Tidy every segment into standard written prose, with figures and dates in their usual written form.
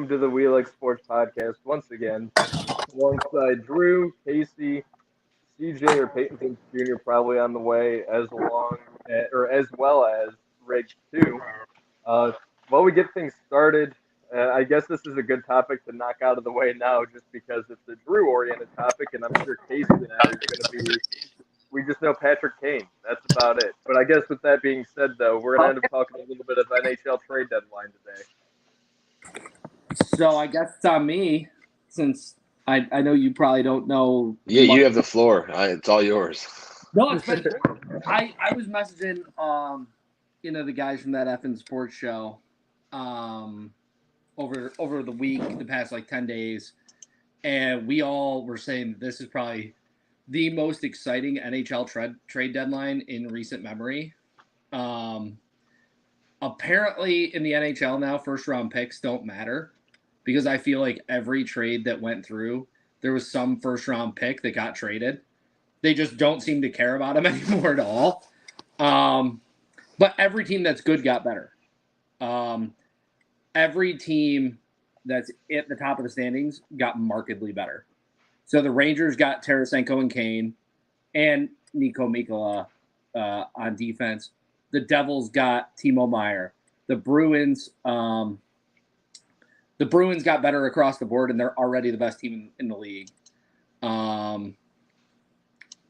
welcome to the We Like Sportz Podcast once again, alongside Drew, Casey, CJ or Peyton Finch Jr. probably on the way, as well as Rig too. While we get things started, I guess this is a good topic to knock out of the way now, just because it's a Drew-oriented topic, and I'm sure Casey and I are going to be. We just know Patrick Kane. That's about it. But I guess with that being said, though, we're going to end up talking a little bit of NHL Trade Deadline today. So I guess it's on me, since I know you probably don't know. Yeah, you have the floor. It's all yours. No, it's been, I was messaging the guys from that effing sports show over the week, the past like 10 days, and we all were saying this is probably the most exciting NHL trade deadline in recent memory. Apparently in the NHL now, first round picks don't matter, because I feel like every trade that went through, there was some first round pick that got traded. They just don't seem to care about them anymore at all. But every team that's good got better. Every team that's at the top of the standings got markedly better. So the Rangers got Tarasenko and Kane and Nico Mikkola on defense. The Devils got Timo Meier. The Bruins got better across the board, and they're already the best team in the league.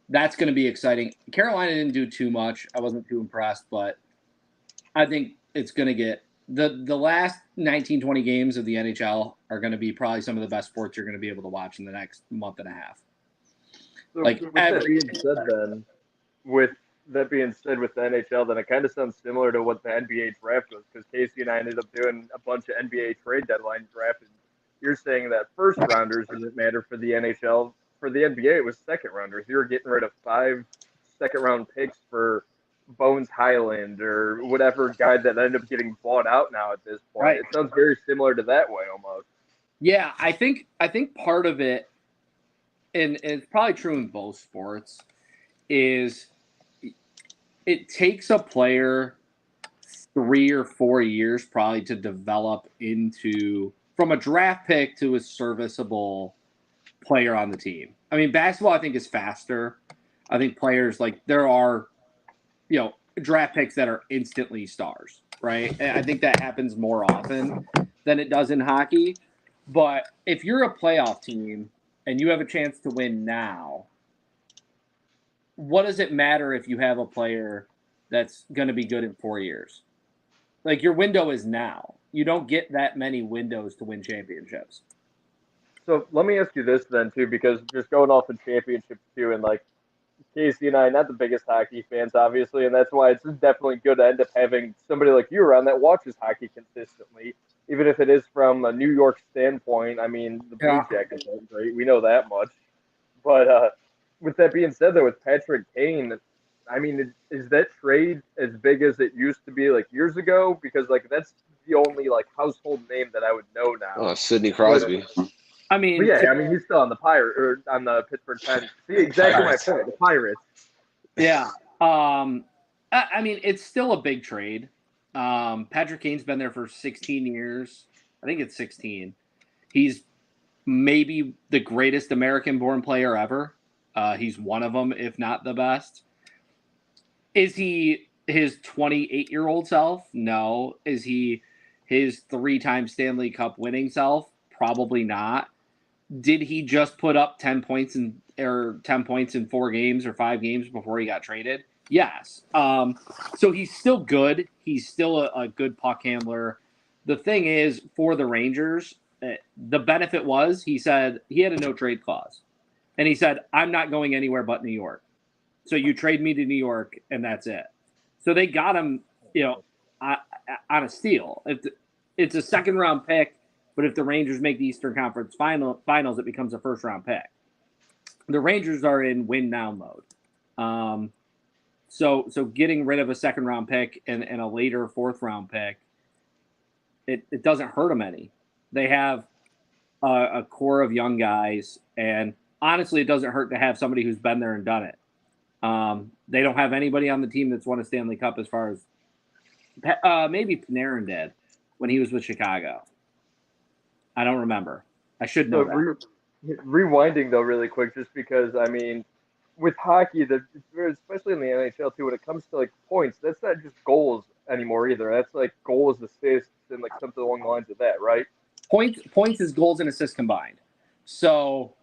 That's going to be exciting. Carolina didn't do too much. I wasn't too impressed, but I think it's going to get the last 19, 20 games of the NHL are going to be probably some of the best sports you're going to be able to watch in the next month and a half. So with that being said, with the NHL, then it kind of sounds similar to what the NBA draft was, because Casey and I ended up doing a bunch of NBA trade deadline drafts. You're saying that first rounders doesn't matter for the NHL. For the NBA, it was second rounders. You were getting rid of 5 second-round picks for Bones Highland or whatever guy that ended up getting bought out now at this point. Right. It sounds very similar to that way almost. Yeah, I think part of it, and it's probably true in both sports, is it takes a player 3 or 4 years probably to develop into, from a draft pick to a serviceable player on the team. I mean, basketball I think is faster. I think players, like, there are, draft picks that are instantly stars, right? And I think that happens more often than it does in hockey. But if you're a playoff team and you have a chance to win now, what does it matter if you have a player that's going to be good in 4 years? Like, your window is now. You don't get that many windows to win championships. So let me ask you this then, too, because just going off of championships, too, and like Casey and I, not the biggest hockey fans, obviously, and that's why it's definitely good to end up having somebody like you around that watches hockey consistently, even if it is from a New York standpoint. I mean, the Blue Jackets are great. We know that much. But with that being said, though, with Patrick Kane, I mean, is that trade as big as it used to be like years ago? Because like that's the only like household name that I would know now. Oh, Sidney Crosby. I mean, he's still on the on the Pittsburgh Pirates. See, exactly my point. The Pirates. Yeah. I mean, it's still a big trade. Patrick Kane's been there for 16 years. I think it's 16. He's maybe the greatest American-born player ever. He's one of them, if not the best. Is he his 28-year-old self? No. Is he his 3-time Stanley Cup winning self? Probably not. Did he just put up 10 points in 4 games or 5 games before he got traded? Yes. So he's still good. He's still a good puck handler. The thing is, for the Rangers, the benefit was he said he had a no trade clause. And he said, I'm not going anywhere but New York. So you trade me to New York, and that's it. So they got him, on a steal. It's a second-round pick, but if the Rangers make the Eastern Conference Finals, it becomes a first-round pick. The Rangers are in win-now mode. So getting rid of a second-round pick and a later fourth-round pick, it doesn't hurt them any. They have a core of young guys, and honestly, it doesn't hurt to have somebody who's been there and done it. They don't have anybody on the team that's won a Stanley Cup as far as maybe Panarin did when he was with Chicago. I don't remember. I should know that. Rewinding though, really quick, just because I mean, with hockey, especially in the NHL too, when it comes to like points, that's not just goals anymore either. That's like goals, assists, and like something along the lines of that, right? Points is goals and assists combined. So,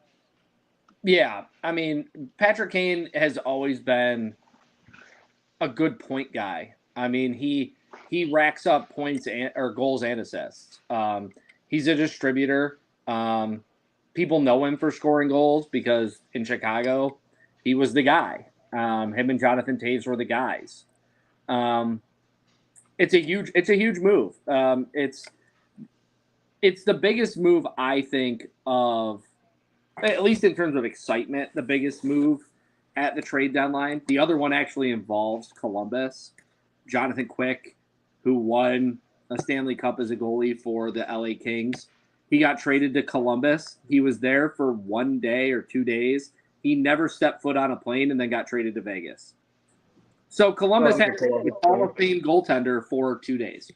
yeah, I mean, Patrick Kane has always been a good point guy. I mean, he racks up points or goals and assists. He's a distributor. People know him for scoring goals because in Chicago, he was the guy. Him and Jonathan Taves were the guys. It's a huge move. It's the biggest move, I think, of at least in terms of excitement, the biggest move at the trade deadline. The other one actually involves Columbus. Jonathan Quick, who won a Stanley Cup as a goalie for the LA Kings. He got traded to Columbus. He was there for 1 day or 2 days. He never stepped foot on a plane and then got traded to Vegas. So Columbus had a Hall of Fame goaltender for 2 days.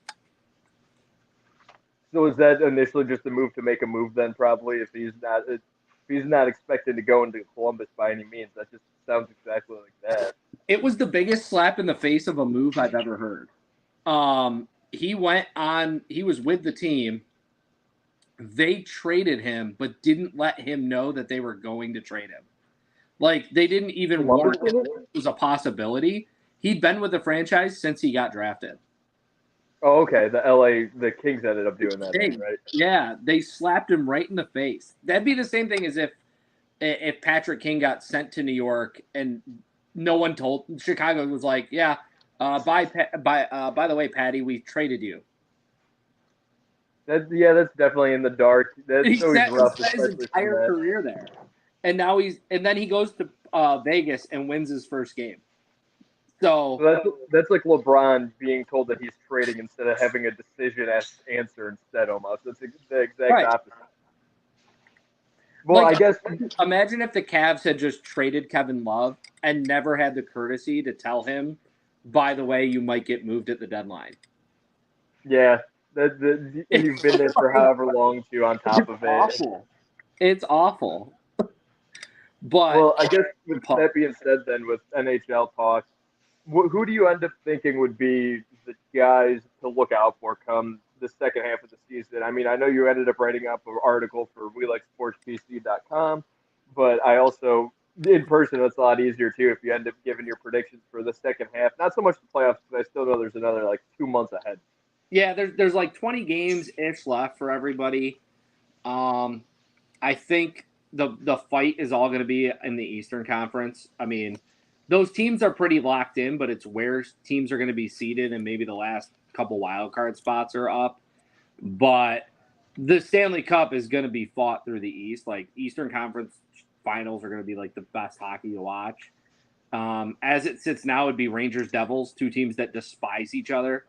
So is that initially just a move to make a move then probably if he's not expected to go into Columbus by any means? That just sounds exactly like that. It was the biggest slap in the face of a move I've ever heard. He was with the team. They traded him, but didn't let him know that they were going to trade him. Like, they didn't even warn him it was a possibility. He'd been with the franchise since he got drafted. Oh, okay. The Kings ended up doing that, then, right? Yeah, they slapped him right in the face. That'd be the same thing as if Patrick King got sent to New York and no one told. Chicago was like, yeah, by the way, Patty, we traded you. That's definitely in the dark. That's always rough. He spent his entire career there, and then he goes to Vegas and wins his first game. So that's like LeBron being told that he's trading instead of having a decision answer instead. Almost that's the exact opposite. Well, I guess imagine if the Cavs had just traded Kevin Love and never had the courtesy to tell him, by the way, you might get moved at the deadline. Yeah. You've been there for however long too. On top of it, it's awful. But well, I guess with that being said, then with NHL talk, who do you end up thinking would be the guys to look out for come the second half of the season? I mean, I know you ended up writing up an article for WeLikeSportsPC.com, but I also in person it's a lot easier too if you end up giving your predictions for the second half. Not so much the playoffs, but I still know there's another like 2 months ahead. Yeah, there's like 20 games-ish left for everybody. I think the fight is all going to be in the Eastern Conference. I mean, those teams are pretty locked in, but it's where teams are going to be seated and maybe the last couple wild card spots are up. But the Stanley Cup is going to be fought through the East. Like, Eastern Conference finals are going to be like the best hockey to watch. As it sits now, it'd be Rangers-Devils, two teams that despise each other.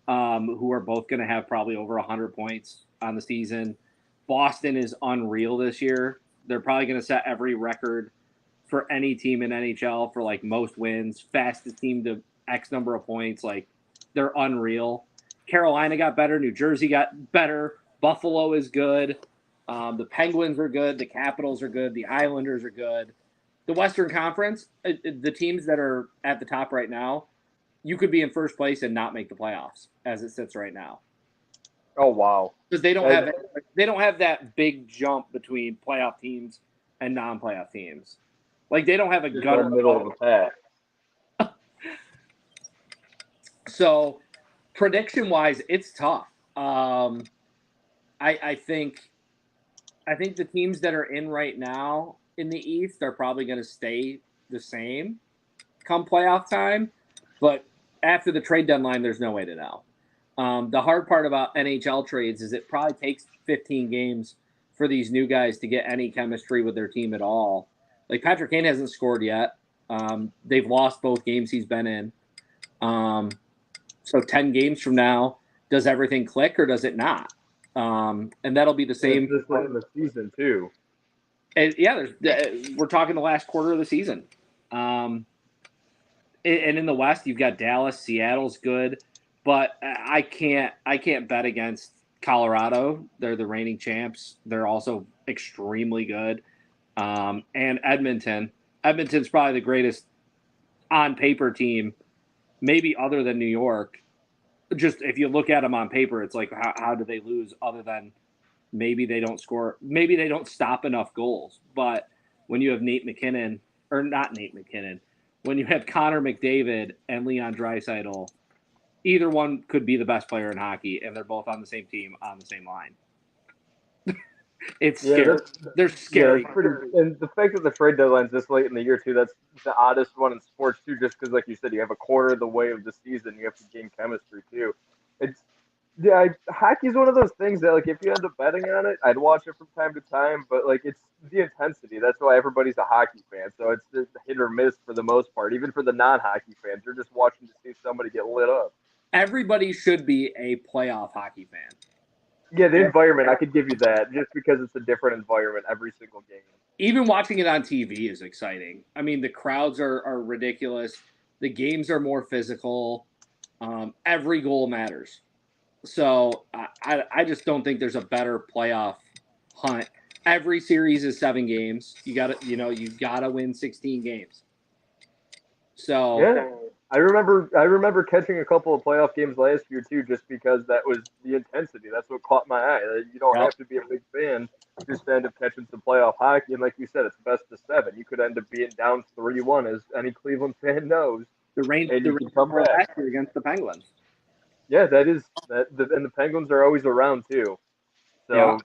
Who are both going to have probably over 100 points on the season. Boston is unreal this year. They're probably going to set every record for any team in NHL for like most wins, fastest team to X number of points. Like, they're unreal. Carolina got better. New Jersey got better. Buffalo is good. The Penguins are good. The Capitals are good. The Islanders are good. The Western Conference, the teams that are at the top right now, you could be in first place and not make the playoffs as it sits right now. Oh wow! Because they don't have that big jump between playoff teams and non-playoff teams. Like, they don't have a gutter middle of the pack. So, prediction-wise, it's tough. I think the teams that are in right now in the East are probably going to stay the same come playoff time, but after the trade deadline, there's no way to know. The hard part about NHL trades is it probably takes 15 games for these new guys to get any chemistry with their team at all. Like, Patrick Kane hasn't scored yet. They've lost both games he's been in. So 10 games from now, does everything click or does it not? And that'll be the same. This late in the season too. And yeah, we're talking the last quarter of the season. And in the West, you've got Dallas. Seattle's good, but I can't bet against Colorado, they're the reigning champs. They're also extremely good. And Edmonton. Edmonton's probably the greatest on paper team, maybe other than New York. Just if you look at them on paper, it's like, how do they lose other than maybe they don't score, maybe they don't stop enough goals. But when you have Nate McKinnon, or not Nate McKinnon, when you have Connor McDavid and Leon Draisaitl, either one could be the best player in hockey, and they're both on the same team on the same line. It's scary. They're scary. And the fact that the trade deadline's this late in the year too, that's the oddest one in sports too, just because like you said, you have a quarter of the way of the season, you have to gain chemistry too. Hockey's one of those things that like if you end up betting on it, I'd watch it from time to time, but like it's the intensity. That's why everybody's a hockey fan. So it's just hit or miss for the most part. Even for the non-hockey fans, you're just watching to see somebody get lit up. Everybody should be a playoff hockey fan. Yeah, the environment, I could give you that, just because it's a different environment every single game. Even watching it on TV is exciting. I mean, the crowds are ridiculous. The games are more physical. Every goal matters. So I just don't think there's a better playoff hunt. Every series is 7 games. You gotta win 16 games. So yeah. I remember catching a couple of playoff games last year too, just because that was the intensity. That's what caught my eye. You don't have to be a big fan just to end up catching some playoff hockey. And like you said, it's best of 7. You could end up being down 3-1, as any Cleveland fan knows. The Rangers against the Penguins. Yeah, and the Penguins are always around too. So,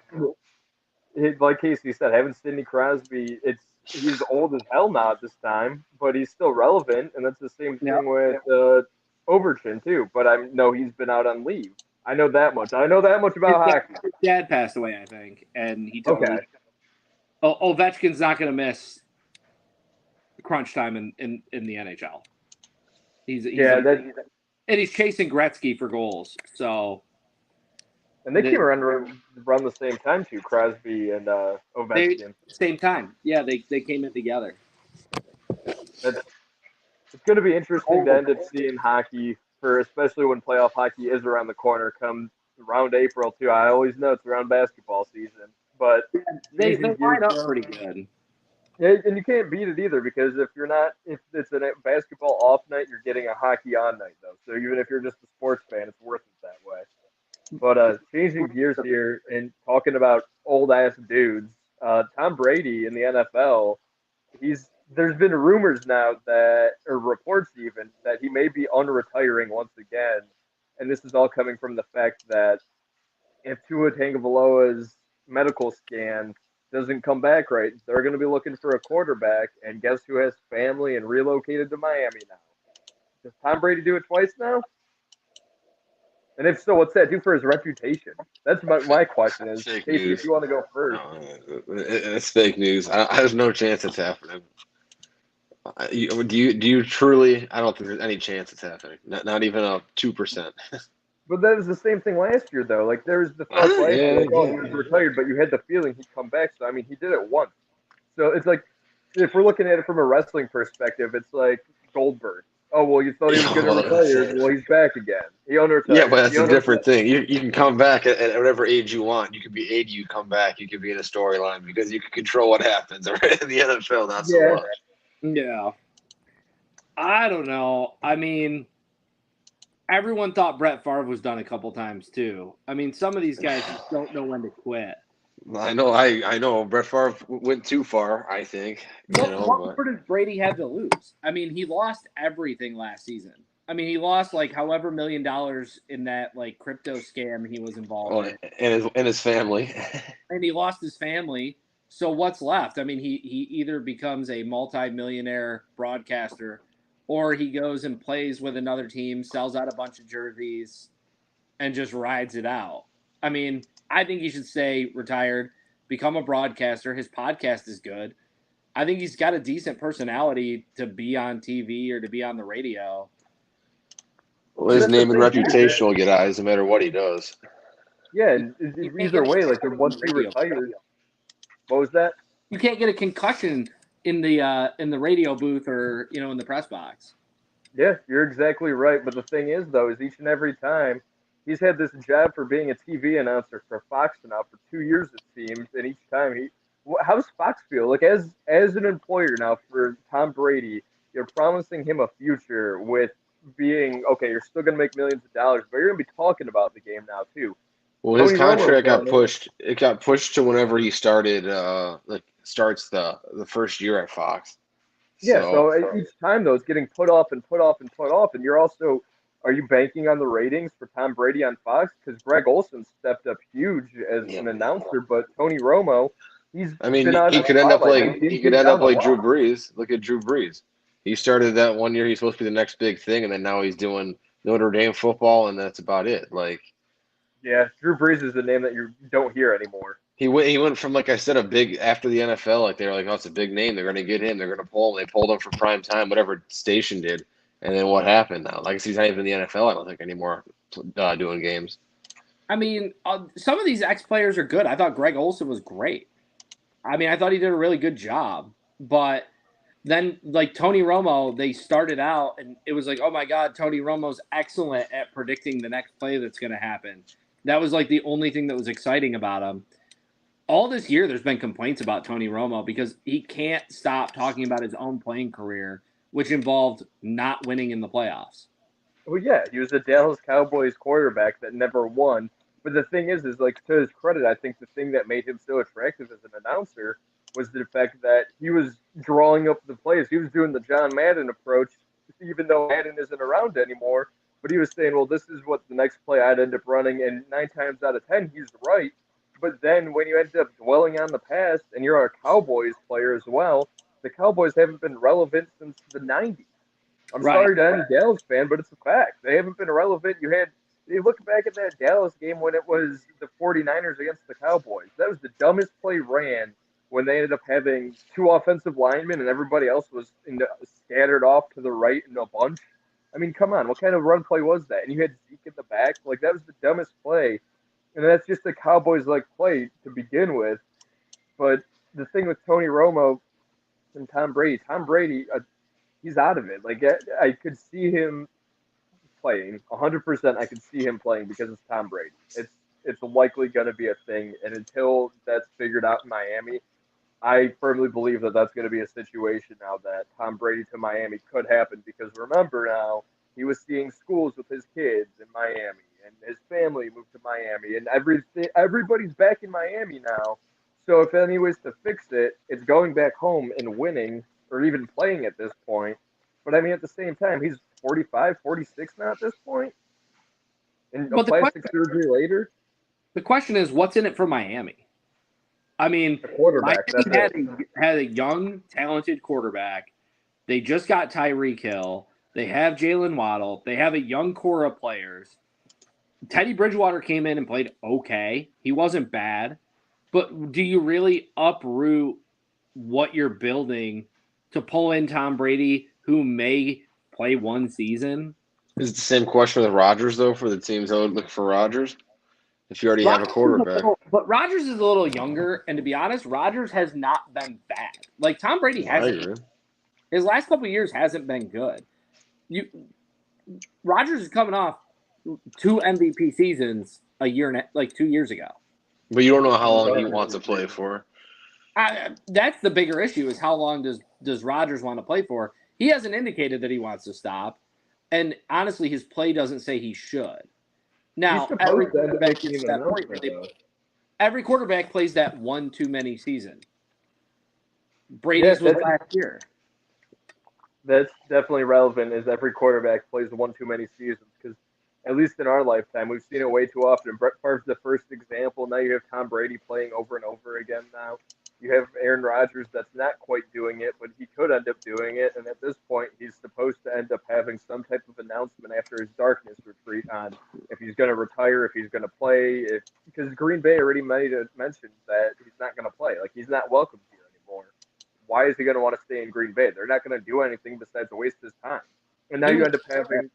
like Casey said, having Sidney Crosby, he's old as hell now at this time, but he's still relevant, and that's the same thing with Overton too. But I know he's been out on leave. I know that much. I know that much about hockey. His dad passed away, I think, and he told me Ovechkin's not going to miss crunch time in the NHL. And he's chasing Gretzky for goals. So, and they came around the same time too, Crosby and Ovechkin. Same time, yeah. They came in together. It's going to be interesting to end up seeing hockey especially when playoff hockey is around the corner. Come around April too. I always know it's around basketball season, but they line up pretty good. Yeah, and you can't beat it either, because if it's a basketball off night, you're getting a hockey on night though. So even if you're just a sports fan, it's worth it that way. But changing gears here and talking about old ass dudes, Tom Brady in the NFL, there's been rumors now or reports even, that he may be unretiring once again, and this is all coming from the fact that if Tua Tagovailoa's medical scan doesn't come back right, they're going to be looking for a quarterback, and guess who has family and relocated to Miami now? Does Tom Brady do it twice now? And if so, what's that do for his reputation? That's my question is, Casey, if you want to go first. No, it's fake news. There's no chance it's happening. Do you truly? I don't think there's any chance it's happening. Not even a 2%. But that was the same thing last year, though. Like, there was the thought last year, he was retired, but you had the feeling he'd come back. So, I mean, he did it once. So, it's like, if we're looking at it from a wrestling perspective, it's like Goldberg. Oh, well, you thought he was going to retire. Well, he's back again. He unretired. Yeah, but that's a different thing. You can come back at whatever age you want. You could be 80, you come back. You could be in a storyline because you can control what happens. Right? In the NFL, not so much. Yeah. I don't know. I mean, everyone thought Brett Favre was done a couple times too. I mean, some of these guys just don't know when to quit. I know. Brett Favre went too far, I think. What more does Brady have to lose? I mean, he lost everything last season. I mean, he lost like however $1 million in that like crypto scam he was involved in. And his family. And he lost his family. So what's left? I mean, he either becomes a multi-millionaire broadcaster, or he goes and plays with another team, sells out a bunch of jerseys, and just rides it out. I mean, I think he should stay retired, become a broadcaster. His podcast is good. I think he's got a decent personality to be on TV or to be on the radio. Well, his name and reputation will get eyes no matter what he does. Yeah, and either way, like once he retires. What was that? You can't get a concussion in the radio booth or in the press box. Yeah, you're exactly right. But the thing is, though, is each and every time he's had this job for being a TV announcer for Fox now for 2 years, it seems, and each time how does Fox feel? Like, as an employer now for Tom Brady, you're promising him a future with being, okay, you're still going to make millions of dollars, but you're going to be talking about the game now, too. Well, his Tony contract Romo's got pushed. It got pushed to whenever he started, starts the first year at Fox. Yeah, So so each time, though, it's getting put off and put off and put off, and you're also, are you banking on the ratings for Tom Brady on Fox? Because Greg Olson stepped up huge as an announcer, but Tony Romo, I mean, been out he of the could end up spotlight. like He's down the Drew block. Brees. Look at Drew Brees. He started that one year. He's supposed to be the next big thing, and then now he's doing Notre Dame football, and that's about it. Like, Yeah, Drew Brees is the name that you don't hear anymore. he went from, like I said, a big after the NFL. Like, they were like, oh, it's a big name. They're going to get him. They're going to pull him. They pulled him for prime time, whatever station did. And then what happened now? Like, he's not even in the NFL, I don't think, anymore, doing games. I mean, some of these ex-players are good. I thought Greg Olson was great. I mean, I thought he did a really good job. But then, like, Tony Romo, they started out, and it was like, oh, my God, Tony Romo's excellent at predicting the next play that's going to happen. That was, like, the only thing that was exciting about him. All this year, there's been complaints about Tony Romo because he can't stop talking about his own playing career, which involved not winning in the playoffs. Well, yeah, he was a Dallas Cowboys quarterback that never won. But the thing is like, to his credit, I think the thing that made him so attractive as an announcer was the fact that he was drawing up the plays. He was doing the John Madden approach, even though Madden isn't around anymore. But he was saying, well, this is what the next play I'd end up running, and 9 times out of 10, he's right. But then when you end up dwelling on the past, and you're a Cowboys player as well, the Cowboys haven't been relevant since the 90s. I'm sorry to any Dallas fan, but it's a fact. They haven't been relevant. You look back at that Dallas game when it was the 49ers against the Cowboys. That was the dumbest play ran when they ended up having 2 offensive linemen and everybody else was scattered off to the right in a bunch. I mean, come on. What kind of run play was that? And you had Zeke in the back. Like, that was the dumbest play. And that's just a Cowboys-like play to begin with. But the thing with Tony Romo and Tom Brady, he's out of it. Like, I could see him playing 100%. I could see him playing because it's Tom Brady. It's likely going to be a thing, and until that's figured out in Miami, I firmly believe that that's going to be a situation now that Tom Brady to Miami could happen. Because remember now, he was seeing schools with his kids in Miami, and his family moved to Miami, and everybody's back in Miami now. So if any ways to fix it, it's going back home and winning, or even playing at this point. But I mean, at the same time, he's 45, 46 now at this point. And a plastic surgery later. The question is, what's in it for Miami? I mean, Miami had a young, talented quarterback. They just got Tyreek Hill. They have Jalen Waddle. They have a young core of players. Teddy Bridgewater came in and played okay. He wasn't bad. But do you really uproot what you're building to pull in Tom Brady, who may play one season? Is it the same question with Rodgers, though, for the teams that would look for Rodgers? If you already have a quarterback. But Rodgers is a little younger, and to be honest, Rodgers has not been bad. Like, Tom Brady hasn't. His last couple of years hasn't been good. Rodgers is coming off 2 MVP seasons 2 years ago. But you don't know how long he wants to play for. That's the bigger issue, is how long does Rodgers want to play for? He hasn't indicated that he wants to stop. And honestly, his play doesn't say he should. Now, every quarterback plays that one too many season. Brady's was last year. That's definitely relevant, is every quarterback plays one too many seasons, because at least in our lifetime, we've seen it way too often. Brett Favre's the first example. Now you have Tom Brady playing over and over again now. You have Aaron Rodgers that's not quite doing it, but he could end up doing it. And at this point, he's supposed to end up having some type of announcement after his darkness retreat on if he's going to retire, if he's going to play. Because Green Bay already mentioned that he's not going to play. Like, he's not welcome here anymore. Why is he going to want to stay in Green Bay? They're not going to do anything besides waste his time. And now you end up having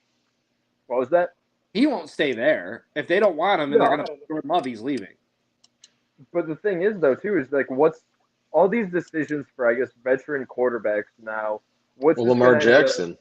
– what was that? He won't stay there. If they don't want him and they're going to Jordan Love, he's leaving. But the thing is, though, too, is like, what's all these decisions for, I guess, veteran quarterbacks now? Lamar Jackson.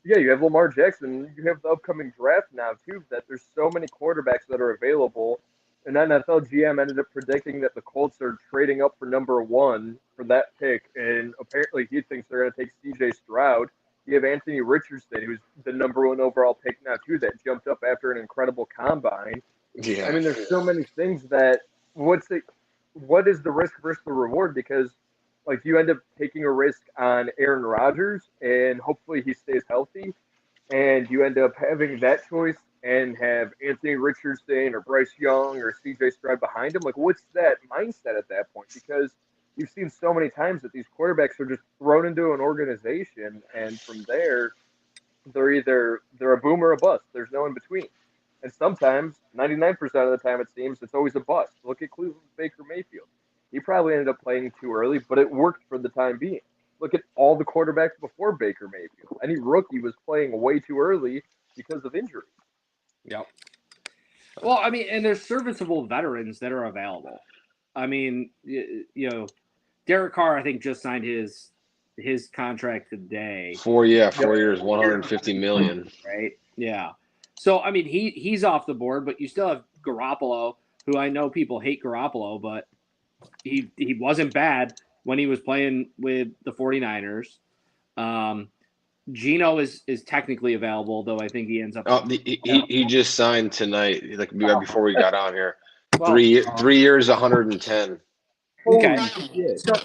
Yeah, you have Lamar Jackson. You have the upcoming draft now too. That there's so many quarterbacks that are available. An NFL GM ended up predicting that the Colts are trading up for number one for that pick, and apparently he thinks they're going to take C.J. Stroud. You have Anthony Richardson, who's the number one overall pick now too, that jumped up after an incredible combine. I Yeah. mean, there's so many things that what is the risk versus the reward? Because like you end up taking a risk on Aaron Rodgers, and hopefully he stays healthy, and you end up having that choice and have Anthony Richardson or Bryce Young or C.J. Stroud behind him. Like, what's that mindset at that point? Because you've seen so many times that these quarterbacks are just thrown into an organization, and from there, they're a boom or a bust. There's no in between. And sometimes, 99% of the time, it seems it's always a bust. Look at Cleveland's Baker Mayfield. He probably ended up playing too early, but it worked for the time being. Look at all the quarterbacks before Baker Mayfield. Any rookie was playing way too early because of injury. Yep. Well, I mean, and there's serviceable veterans that are available. I mean, Derek Carr, I think, just signed his contract today. 4 years, 150 million. Right? Yeah. So, I mean, he's off the board, but you still have Garoppolo, who I know people hate Garoppolo, but he wasn't bad when he was playing with the 49ers. Geno is technically available, though I think he ends up. He just signed tonight, like right before we got on here. 3 years, 110. Okay.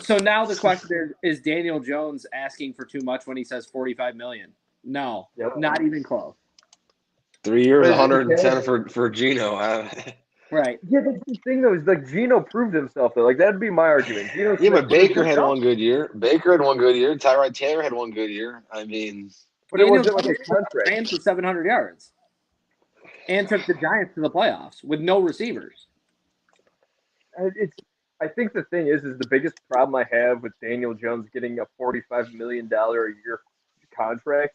So now the question is Daniel Jones asking for too much when he says $45 million? No, not even close. 3 years, 110 for Geno. Right. Yeah, that's the thing though. Is like Geno proved himself though. Like that'd be my argument. But Baker had one good year. Tyrod Taylor had one good year. I mean, but it wasn't like a contract. Ran for 700 yards, and took the Giants to the playoffs with no receivers. I think the thing is the biggest problem I have with Daniel Jones getting a $45 million a year contract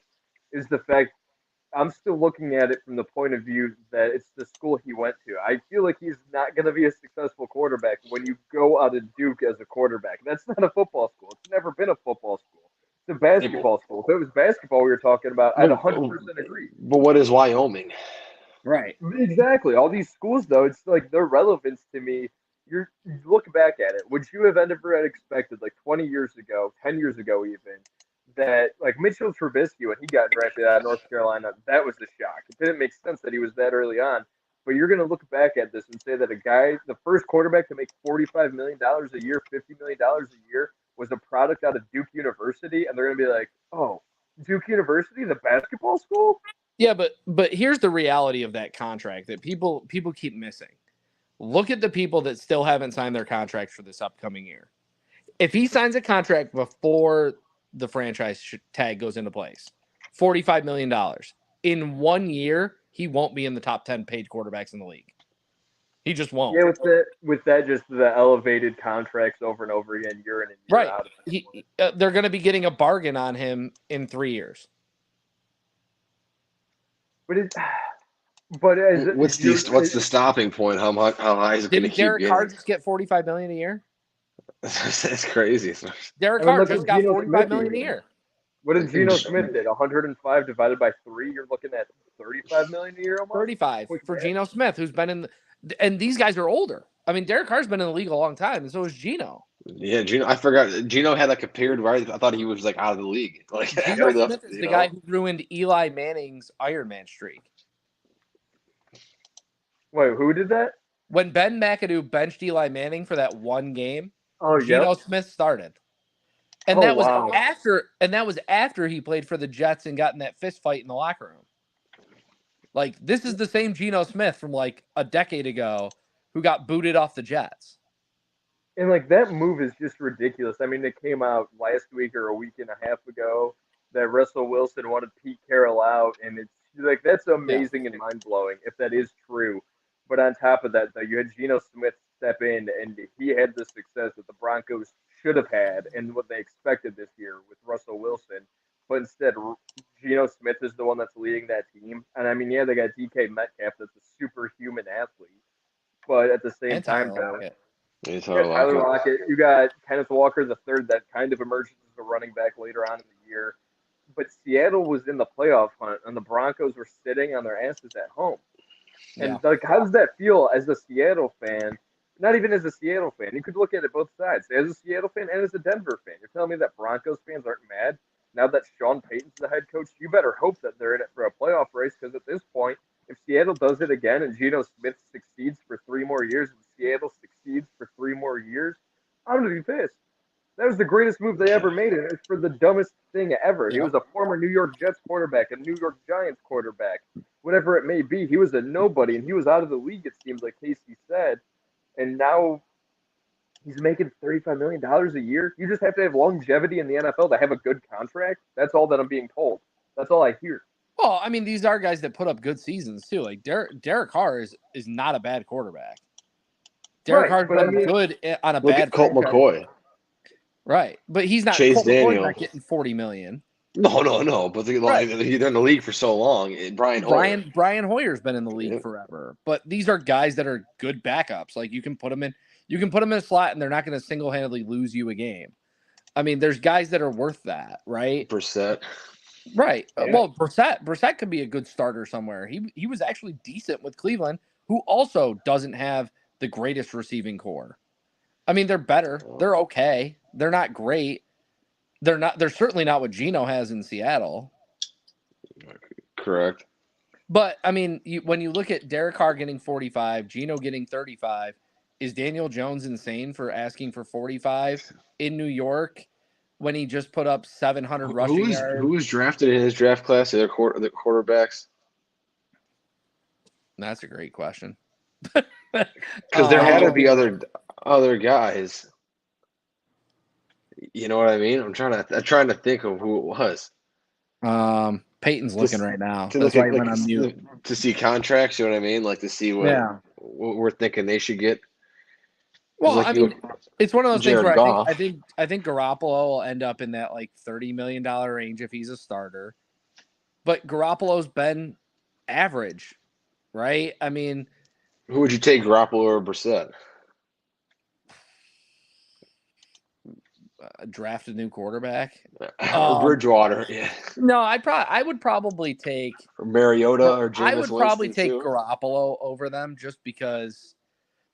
is the fact I'm still looking at it from the point of view that it's the school he went to. I feel like he's not going to be a successful quarterback when you go out of Duke as a quarterback. That's not a football school. It's never been a football school. It's a basketball school. If it was basketball we were talking about, I'd 100% agree. But what is Wyoming? Right. Exactly. All these schools, though, it's like their relevance to me. You look back at it. Would you have ever expected, like 20 years ago, 10 years ago even, that like Mitchell Trubisky, when he got drafted out of North Carolina, that was a shock. It didn't make sense that he was that early on. But you're going to look back at this and say that a guy, the first quarterback to make $45 million a year, $50 million a year, was a product out of Duke University, and they're going to be like, oh, Duke University, the basketball school? Yeah, but here's the reality of that contract that people keep missing. Look at the people that still haven't signed their contracts for this upcoming year. If he signs a contract before the franchise tag goes into place, $45 million. In 1 year, he won't be in the top 10 paid quarterbacks in the league. He just won't. Yeah, with that, just the elevated contracts over and over again, year in and year out. They're going to be getting a bargain on him in 3 years. What's the stopping point? How high is it going to keep getting? Didn't Derek Carr just get $45 million a year? That's crazy. Derek Carr just got $45 million a year. What did Geno Smith did? 105 divided by 3. You're looking at $35 million a year almost. 35 for Geno Smith, who's been in. And these guys are older. I mean, Derek Carr's been in the league a long time, and so is Geno. Yeah, Geno. I forgot. Geno had like a period where I thought he was like out of the league. Like Geno Smith is the guy who ruined Eli Manning's Ironman streak. Wait, who did that? When Ben McAdoo benched Eli Manning for that one game, Geno Smith started. And that was after he played for the Jets and got in that fist fight in the locker room. Like, this is the same Geno Smith from like a decade ago who got booted off the Jets. And like that move is just ridiculous. I mean, it came out last week or a week and a half ago that Russell Wilson wanted Pete Carroll out, and it's like that's amazing and mind blowing if that is true. But on top of that, though, you had Geno Smith step in, and he had the success that the Broncos should have had and what they expected this year with Russell Wilson. But instead, Geno Smith is the one that's leading that team. And I mean, yeah, they got DK Metcalf that's a superhuman athlete. But at the same time, Tyler Lockett, you got Kenneth Walker III that kind of emerges as a running back later on in the year. but Seattle was in the playoff hunt, and the Broncos were sitting on their asses at home. And like, how does that feel as a Seattle fan? Not even as a Seattle fan. You could look at it both sides. As a Seattle fan and as a Denver fan. You're telling me that Broncos fans aren't mad now that Sean Payton's the head coach? You better hope that they're in it for a playoff race, because at this point, if Seattle does it again and Geno Smith succeeds for 3 more years and Seattle succeeds for 3 more years, I'm going to be pissed. That was the greatest move they ever made, and it's for the dumbest thing ever. He was a former New York Jets quarterback, a New York Giants quarterback, whatever it may be. He was a nobody, and he was out of the league, it seems like Casey said. And now he's making $35 million a year. You just have to have longevity in the NFL to have a good contract. That's all that I'm being told. That's all I hear. Well, I mean, these are guys that put up good seasons too. Like Derek Carr is not a bad quarterback. Derek Carr's been good on a bad. Look at Colt McCoy. Right, but he's not. Chase Colt Daniel McCoy's not getting $40 million. No. But they're in the league for so long. Brian Hoyer's been in the league forever. But these are guys that are good backups. Like you can put them in a slot, and they're not going to single-handedly lose you a game. I mean, there's guys that are worth that, right? Brissett. Right. Well, Brissett could be a good starter somewhere. He was actually decent with Cleveland, who also doesn't have the greatest receiving core. I mean, they're better. They're okay. They're not great. They're certainly not what Geno has in Seattle. Correct. But I mean, when you look at Derek Carr getting 45, Geno getting 35, is Daniel Jones insane for asking for 45 in New York when he just put up 700 rushing yards? Who was drafted in his draft class? The quarterbacks. That's a great question. Because there had to be other guys. You know what I mean? I'm trying to think of who it was. Peyton's looking right now. To look at, like, on mute. To see contracts, you know what I mean? Like to see what we're thinking they should get. Well, I mean, it's one of those things where I think Garoppolo will end up in that like $30 million range if he's a starter. But Garoppolo's been average, right? I mean, who would you take, Garoppolo or Brissett? Draft a new quarterback. Bridgewater, yeah. No, I would probably take Mariota or Jameis. I would probably Winston take too. Garoppolo over them just because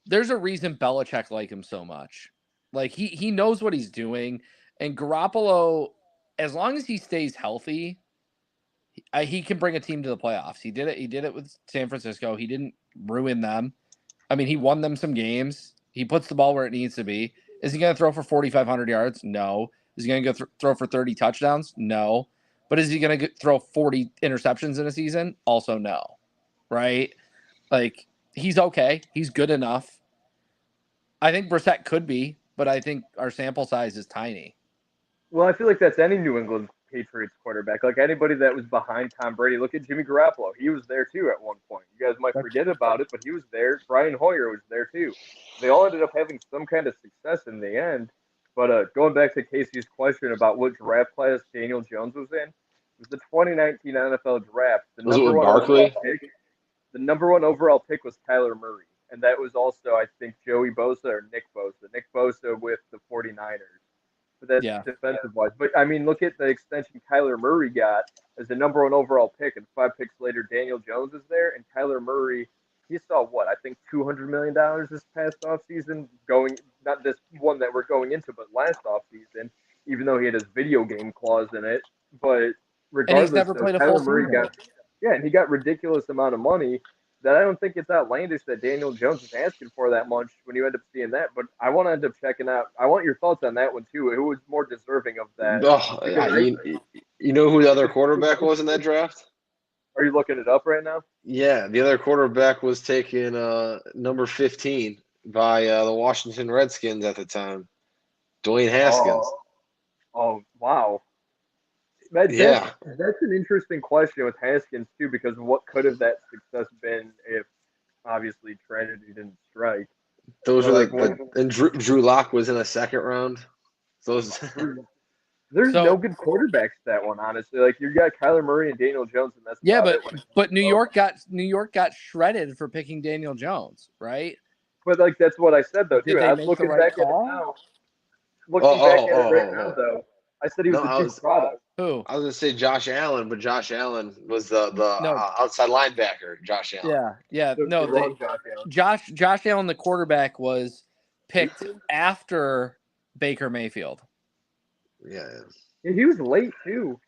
there's a reason Belichick liked him so much. Like he knows what he's doing, and Garoppolo, as long as he stays healthy, he can bring a team to the playoffs. He did it. He did it with San Francisco. He didn't ruin them. I mean, he won them some games. He puts the ball where it needs to be. Is he going to throw for 4,500 yards? No. Is he going to go throw for 30 touchdowns? No. But is he going to throw 40 interceptions in a season? Also no. Right? Like, he's okay. He's good enough. I think Brissett could be, but I think our sample size is tiny. Well, I feel like that's any New England Patriots quarterback. Like anybody that was behind Tom Brady. Look at Jimmy Garoppolo. He was there too at one point. You guys might forget about it, but he was there. Brian Hoyer was there too. They all ended up having some kind of success in the end. But going back to Casey's question about what draft class Daniel Jones was in, it was the 2019 NFL draft. Was it with Barkley? The number 1 overall pick was Kyler Murray. And that was also, I think, Joey Bosa or Nick Bosa. Nick Bosa with the 49ers. But that's defensive-wise. But, I mean, look at the extension Kyler Murray got as the number 1 overall pick. And 5 picks later, Daniel Jones is there. And Kyler Murray, he saw what? I think $200 million this past offseason going – not this one that we're going into, but last offseason, even though he had his video game clause in it. But regardless, and he's never played a full season. And he got ridiculous amount of money that I don't think it's outlandish that Daniel Jones is asking for that much when you end up seeing that. But I want to end up checking out. I want your thoughts on that one too. Who was more deserving of that? You know who the other quarterback was in that draft? Are you looking it up right now? Yeah, the other quarterback was taken number 15 by the Washington Redskins at the time, Dwayne Haskins. Oh wow. That's an interesting question with Haskins too, because what could have that success been if obviously tragedy didn't strike? Those were and Drew Lock was in a second round. There's no good quarterbacks that one, honestly. Like you got Kyler Murray and Daniel Jones, and that's but New York got shredded for picking Daniel Jones, right? But like that's what I said though too. I was looking back at it now. Looking back at it right now though, I said he was a cheap product. Who? I was gonna say Josh Allen, but Josh Allen was the No. outside linebacker. Josh Allen. Yeah. No, The wrong Josh Allen. Josh Allen, the quarterback, was picked after Baker Mayfield. Yeah. Yeah, he was late too.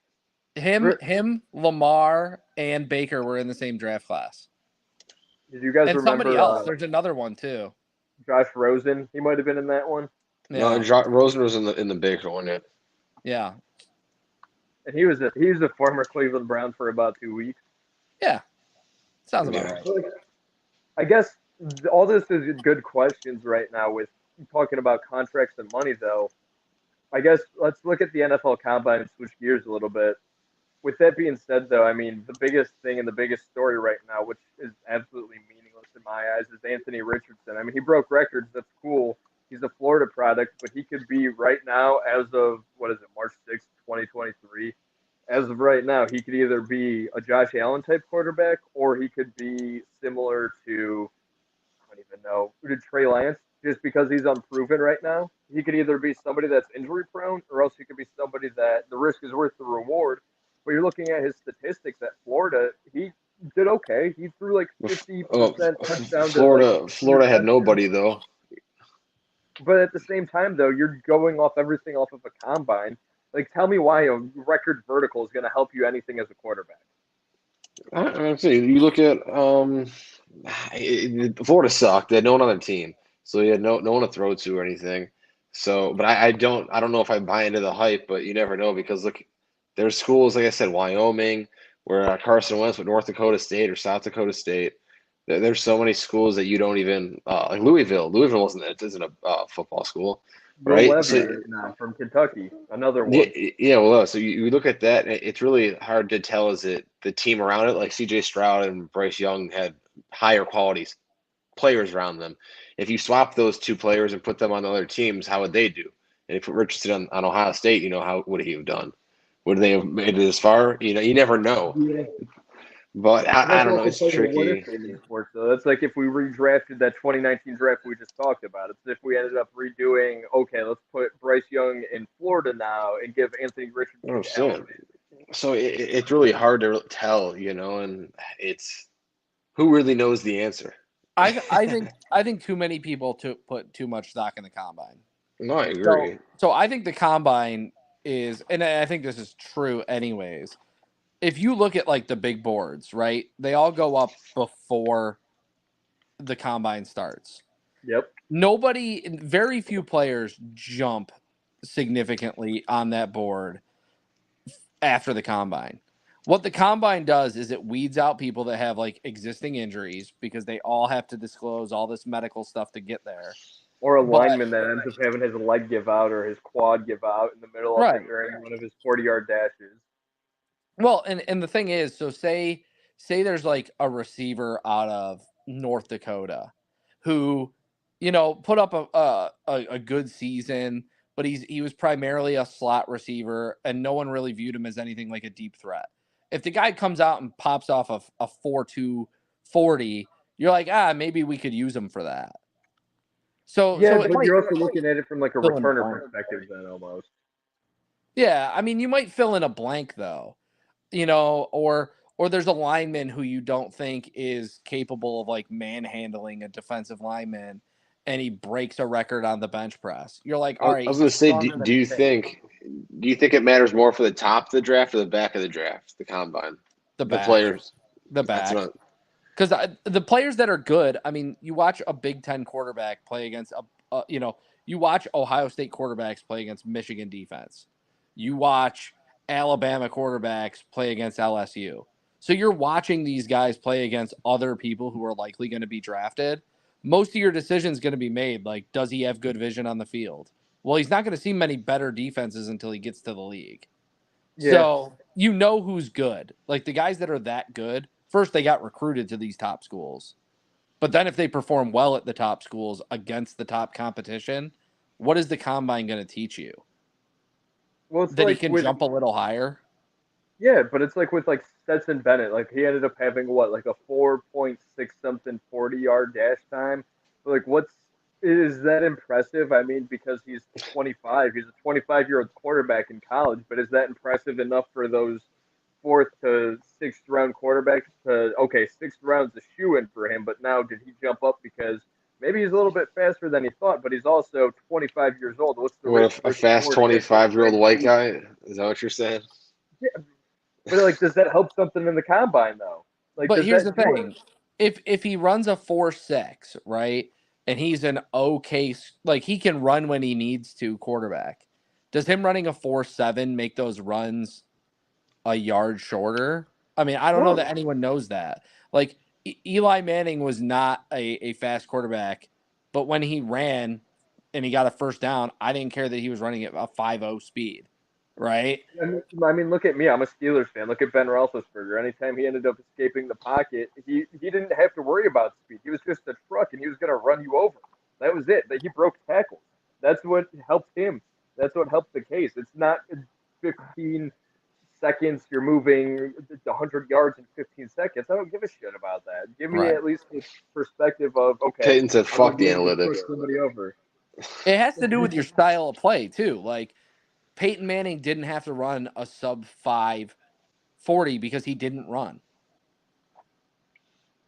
Him, Lamar, and Baker were in the same draft class. Did you guys And remember somebody else. There's another one too. Josh Rosen? He might have been in that one. Yeah. No, Rosen was in the Baker one. Yeah. Yeah. And he was a former Cleveland Brown for about 2 weeks. Yeah. Sounds about Yeah. right. I guess all this is good questions right now with talking about contracts and money, though. I guess let's look at the NFL Combine and switch gears a little bit. With that being said, though, I mean, the biggest thing and the biggest story right now, which is absolutely meaningless in my eyes, is Anthony Richardson. I mean, he broke records. That's cool. He's a Florida product, but he could be right now, as of, March 6th, 2023. As of right now, he could either be a Josh Allen type quarterback or he could be similar to, I don't even know, to Trey Lance, just because he's unproven right now. He could either be somebody that's injury prone or else he could be somebody that the risk is worth the reward. But you're looking at his statistics at Florida, he did okay. He threw like 50% touchdown. Florida had nobody though. But at the same time, though, you're going off everything off of a combine. Like, tell me why a record vertical is going to help you anything as a quarterback. I'm saying you look at Florida sucked. They had no one on the team, so he had no one to throw to or anything. So, but I don't know if I buy into the hype, but you never know because look, there's schools like I said, Wyoming, where Carson Wentz with North Dakota State or South Dakota State. There's so many schools that you don't even like Louisville. Louisville isn't a football school, right? From Kentucky, another one. Yeah. Well, so you look at that, it's really hard to tell. Is it the team around it? Like C.J. Stroud and Bryce Young had higher qualities players around them. If you swap those two players and put them on other teams, how would they do? And if Richardson on Ohio State, how would he have done? Would they have made it as far? You never know. Yeah. But I don't know. It's tricky. So that's like if we redrafted that 2019 draft we just talked about. It's if we ended up redoing, okay, let's put Bryce Young in Florida now and give Anthony Richardson. So it's really hard to tell, and it's who really knows the answer. I think too many people put too much stock in the combine. No, I agree. So I think the combine is, and I think this is true anyways. If you look at like the big boards, right? They all go up before the combine starts. Yep. Very few players jump significantly on that board after the combine. What the combine does is it weeds out people that have like existing injuries because they all have to disclose all this medical stuff to get there. Or a lineman that ends up having his leg give out or his quad give out in the middle of it during one of his 40-yard dashes. Well, and the thing is, so say there's like a receiver out of North Dakota who, put up a good season, but he was primarily a slot receiver and no one really viewed him as anything like a deep threat. If the guy comes out and pops off a 4.2 40, you're like, maybe we could use him for that. So but you're also looking at it from like a returner perspective then almost. Yeah, I mean, you might fill in a blank though. Or there's a lineman who you don't think is capable of like manhandling a defensive lineman and he breaks a record on the bench press. You're like, all right. I was going to say, do you think it matters more for the top of the draft or the back of the draft, the combine? The players. The back. Because the players that are good, I mean, you watch a Big Ten quarterback play against, you watch Ohio State quarterbacks play against Michigan defense. You watch Alabama quarterbacks play against LSU. So you're watching these guys play against other people who are likely going to be drafted. Most of your decision is going to be made like, does he have good vision on the field? Well, he's not going to see many better defenses until he gets to the league. Yeah. So who's good. Like the guys that are that good, first they got recruited to these top schools. But then if they perform well at the top schools against the top competition, what is the combine going to teach you? Well, that he can jump a little higher. Yeah, but it's like with like Stetson Bennett, like he ended up having like a 4.6 something 40-yard dash time. But like what's is that impressive? I mean, because he's 25. He's a 25-year-old quarterback in college, but is that impressive enough for those fourth to sixth round quarterbacks to, okay, sixth round's a shoe-in for him, but now did he jump up because maybe he's a little bit faster than he thought, but he's also 25 years old. What's the risk? What a fast 25-year-old white guy? Is that what you're saying? Yeah, but like, does that help something in the combine though? Like, But does here's the that do thing: if he runs a 4.6, right, and he's an okay, like he can run when he needs to quarterback. Does him running a 4.7 make those runs a yard shorter? I mean, I don't know that anyone knows that. Like Eli Manning was not a fast quarterback, but when he ran and he got a first down, I didn't care that he was running at a 5.0 speed, right? I mean, look at me. I'm a Steelers fan. Look at Ben Roethlisberger. Anytime he ended up escaping the pocket, he didn't have to worry about speed. He was just a truck, and he was going to run you over. That was it. He broke tackles. That's what helped him. That's what helped the case. It's not 15 seconds. You're moving 100 yards in 15 seconds. I don't give a shit about that. Give me at least the perspective of, okay. Peyton said, fuck the analytics. Somebody over. It has to do with your style of play, too. Like, Peyton Manning didn't have to run a sub 5.40 because he didn't run.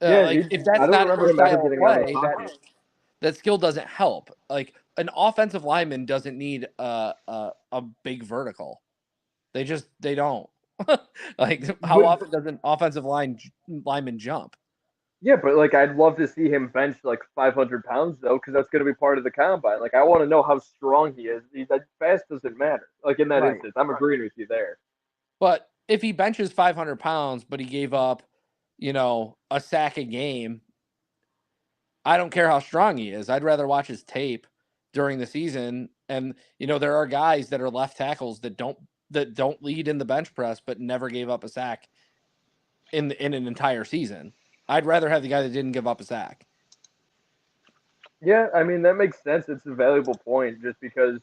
If that's not your style of play, that skill doesn't help. Like an offensive lineman doesn't need a big vertical. They don't. Like how often does an offensive lineman jump? Yeah, but like I'd love to see him bench like 500 pounds though, because that's going to be part of the combine. Like I want to know how strong he is. That fast doesn't matter. Like in that instance, I'm agreeing with you there. But if he benches 500 pounds, but he gave up, a sack a game, I don't care how strong he is. I'd rather watch his tape during the season. And there are guys that are left tackles that don't lead in the bench press, but never gave up a sack in an entire season. I'd rather have the guy that didn't give up a sack. Yeah, I mean, that makes sense. It's a valuable point just because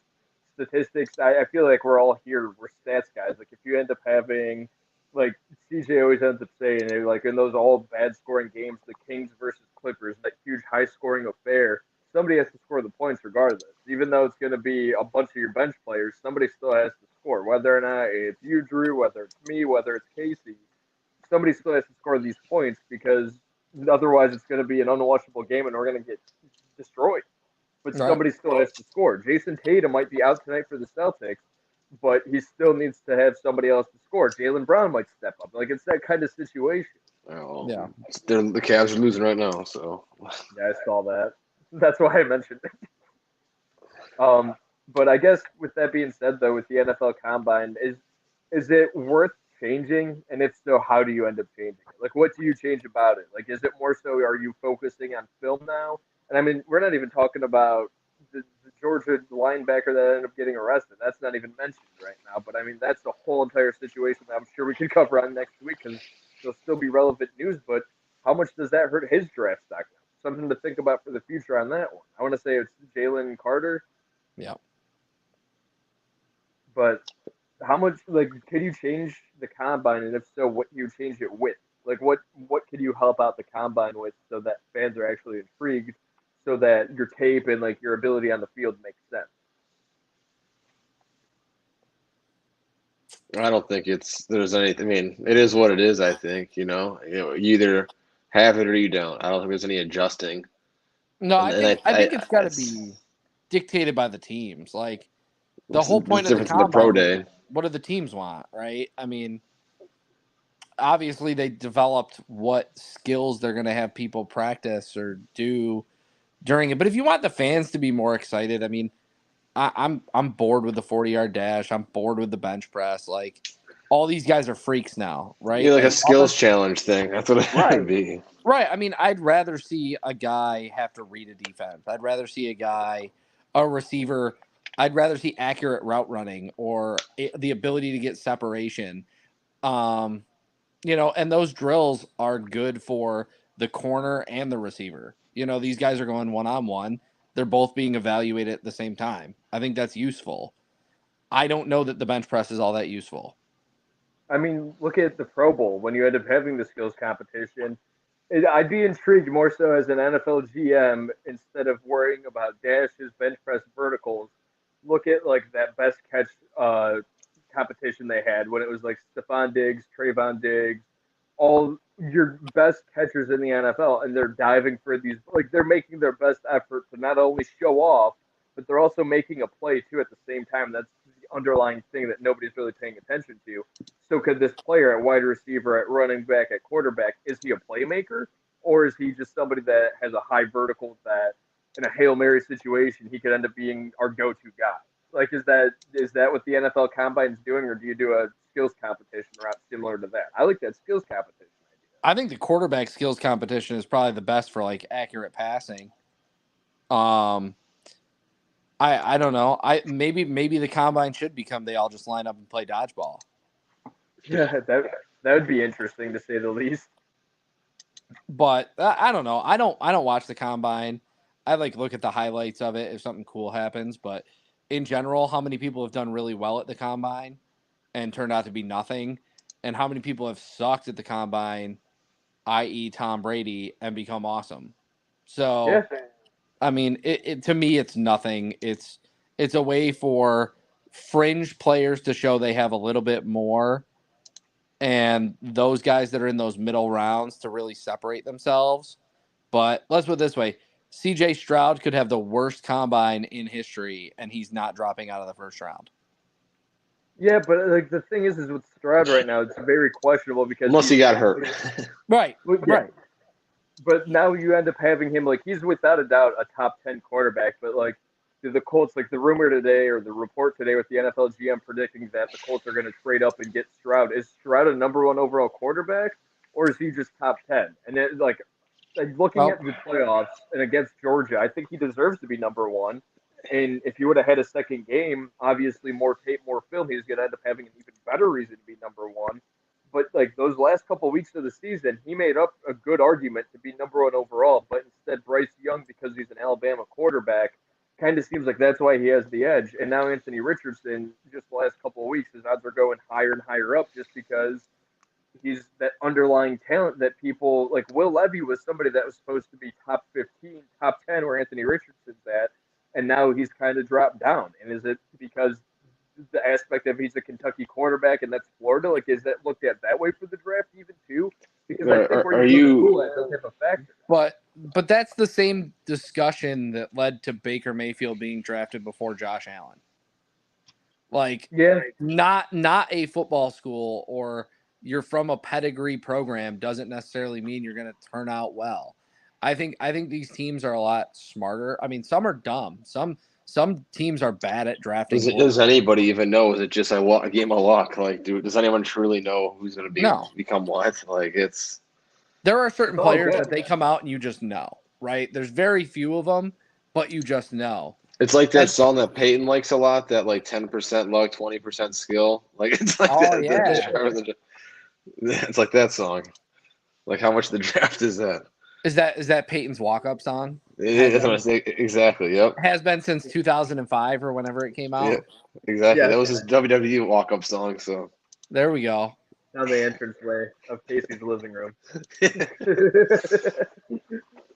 statistics, I feel like we're all here, we're stats guys. Like, if you end up having, like, CJ always ends up saying, like, in those all bad scoring games, the Kings versus Clippers, that huge high scoring affair, somebody has to score the points regardless. Even though it's going to be a bunch of your bench players, somebody still has to score. Whether or not it's you, Drew, whether it's me, whether it's Casey, somebody still has to score these points because otherwise it's going to be an unwatchable game and we're going to get destroyed. But somebody still has to score. Jason Tatum might be out tonight for the Celtics, but he still needs to have somebody else to score. Jaylen Brown might step up. Like, it's that kind of situation. Oh, yeah. The Cavs are losing right now, so. Yeah, I saw that. That's why I mentioned it. But I guess with that being said, though, with the NFL Combine, is it worth changing? And if so, how do you end up changing it? Like, what do you change about it? Like, is it more so, are you focusing on film now? And I mean, we're not even talking about the Georgia linebacker that ended up getting arrested. That's not even mentioned right now. But I mean, that's the whole entire situation that I'm sure we can cover on next week because there'll still be relevant news. But how much does that hurt his draft stock? Something to think about for the future on that one. I want to say it's Jalen Carter. Yeah. But how much, like, could you change the combine? And if so, what do you change it with? Like, what could you help out the combine with so that fans are actually intrigued, so that your tape and, like, your ability on the field makes sense? I don't think there's anything. I mean, it is what it is, I think, you either have it or you don't. I don't think there's any adjusting. No, I think it's got to be dictated by the teams. Like, the whole point of the combine, pro day. What do the teams want, right? I mean, obviously they developed what skills they're going to have people practice or do during it. But if you want the fans to be more excited, I mean, I'm bored with the 40-yard dash. I'm bored with the bench press. Like, all these guys are freaks now, right? Like a skills challenge thing. That's what it would be. Right. I mean, I'd rather see a guy have to read a defense. I'd rather see a receiver. I'd rather see accurate route running or the ability to get separation. And those drills are good for the corner and the receiver. These guys are going one-on-one. They're both being evaluated at the same time. I think that's useful. I don't know that the bench press is all that useful. I mean, look at the Pro Bowl. When you end up having the skills competition, I'd be intrigued more so as an NFL GM instead of worrying about dashes, bench press, verticals. Look at like that best catch competition they had when it was like Stephon Diggs, Trayvon Diggs, all your best catchers in the NFL, and they're diving for these, like they're making their best effort to not only show off, but they're also making a play too at the same time. That's the underlying thing that nobody's really paying attention to. So could this player at wide receiver, at running back, at quarterback, is he a playmaker, or is he just somebody that has a high vertical that in a Hail Mary situation he could end up being our go-to guy? Like, is that what the NFL Combine is doing, or do you do a skills competition route similar to that? I like that skills competition idea. I think the quarterback skills competition is probably the best for like accurate passing. I don't know. Maybe the combine should become they all just line up and play dodgeball. Yeah, that would be interesting to say the least. But I don't know. I don't watch the combine. I like look at the highlights of it if something cool happens. But in general, how many people have done really well at the combine and turned out to be nothing, and how many people have sucked at the combine, i.e., Tom Brady, and become awesome? So. Yeah. I mean, it to me, it's nothing. It's a way for fringe players to show they have a little bit more, and those guys that are in those middle rounds to really separate themselves. But let's put it this way: C.J. Stroud could have the worst combine in history, and he's not dropping out of the first round. Yeah, but like the thing is with Stroud right now, it's very questionable because unless he got hurt. Right. Yeah. Right. But now you end up having him like he's without a doubt a top 10 quarterback. But like the Colts, like the rumor today or the report today with the NFL GM predicting that the Colts are going to trade up and get Stroud. Is Stroud a number one overall quarterback, or is he just top 10? And it, like looking at the playoffs and against Georgia, I think he deserves to be number one. And if you would have had a second game, obviously more tape, more film, he's going to end up having an even better reason to be number one. But like those last couple of weeks of the season, he made up a good argument to be number one overall. But instead, Bryce Young, because he's an Alabama quarterback, kind of seems like that's why he has the edge. And now Anthony Richardson, just the last couple of weeks, his odds are going higher and higher up just because he's that underlying talent that people like. Will Levy was somebody that was supposed to be top 15, top 10, where Anthony Richardson's at, and now he's kind of dropped down. And is it because the aspect of he's a Kentucky quarterback and that's Florida? Like, is that looked at that way for the draft even too? Because I think where you does have a factor. But that's the same discussion that led to Baker Mayfield being drafted before Josh Allen. Like, yeah, not a football school or you're from a pedigree program doesn't necessarily mean you're going to turn out well. I think these teams are a lot smarter. I mean, some are dumb. Some teams are bad at drafting. Does anybody even know? Is it just a game of luck? Like, does anyone truly know who's going to become what? Like, it's. There are certain players that they come out and you just know, right? There's very few of them, but you just know. It's like that song that Peyton likes a lot, that like 10% luck, 20% skill. Like, it's like that. It's like that song. Like, how much the draft is that? Is that Peyton's walk-up song? That's what I say. Exactly. Yep. Has been since 2005 or whenever it came out. Yeah, exactly. Yeah. That was his WWE walk-up song. So there we go. Down the entranceway of Casey's living room.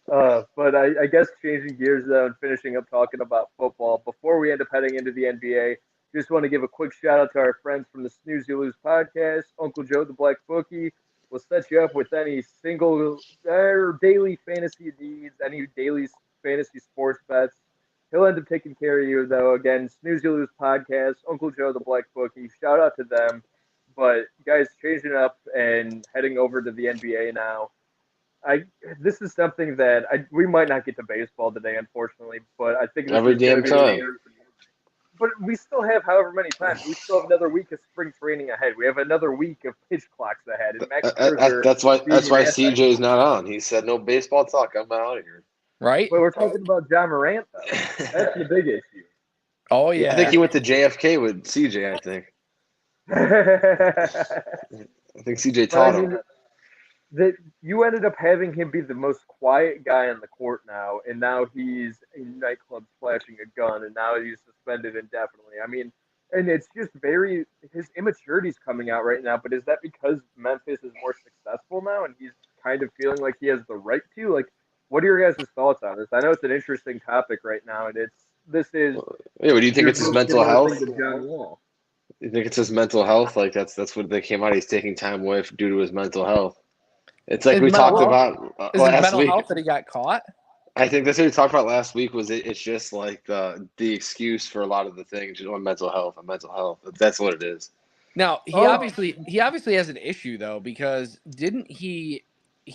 But I guess changing gears though and finishing up talking about football before we end up heading into the NBA. Just want to give a quick shout out to our friends from the Snooze You Lose podcast. Uncle Joe the Black Bookie will set you up with any single or daily fantasy needs, any daily fantasy sports bets. He'll end up taking care of you, though. Again, Snooze You Lose podcast, Uncle Joe the Black Bookie. Shout out to them. But guys, changing up and heading over to the NBA now. This is something that we might not get to baseball today, unfortunately. But I think every damn time. But we still have however many times. We still have another week of spring training ahead. We have another week of pitch clocks ahead. And Max Scherzer, that's why CJ's not on. He said no baseball talk. I'm out of here. Right? But we're talking about John Morant, though. That's the big issue. Oh yeah. I think he went to JFK with CJ. I think. I think CJ taught him. That you ended up having him be the most quiet guy on the court now, and now he's in nightclubs flashing a gun, and now he's suspended indefinitely. I mean, and it's just his immaturity's coming out right now. But is that because Memphis is more successful now, and he's kind of feeling like he has the right to. Like, what are your guys' thoughts on this? I know it's an interesting topic right now, and this is. Yeah, but do you think it's his mental health? John Wall. You think it's his mental health? Like that's what they came out. He's taking time away due to his mental health. It's like we talked about is it last mental week. health that he got caught? I think that's what we talked about last week. It's just like the excuse for a lot of the things on mental health and mental health. That's what it is. Now he obviously has an issue though, because didn't he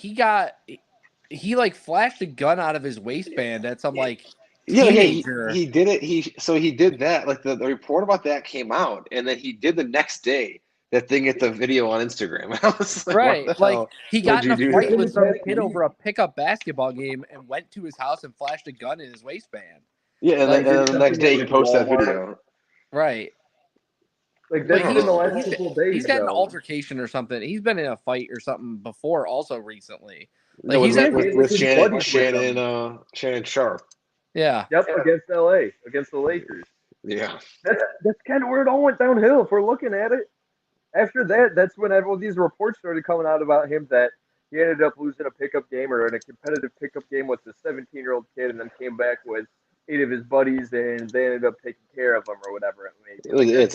like flashed a gun out of his waistband at some like teenager. He did it. He did that. Like the report about that came out, and then he did the next day that thing at the video on Instagram. I was like, right, like he got in a fight that? with some kid over a pickup basketball game and went to his house and flashed a gun in his waistband. Yeah, and then the next day he posted that video. Right. Like that's in the last couple of days. He's had an altercation or something. He's been in a fight or something before, also recently. Like No, he's with Shannon Sharp. Yeah. Yep, against the Lakers. Yeah. That's kind of where it all went downhill. If we're looking at it, after that, that's when all these reports started coming out about him that he ended up losing a pickup game or in a competitive pickup game with a 17-year-old kid, and then came back with 8 of his buddies, and they ended up taking care of him or whatever it may be. It's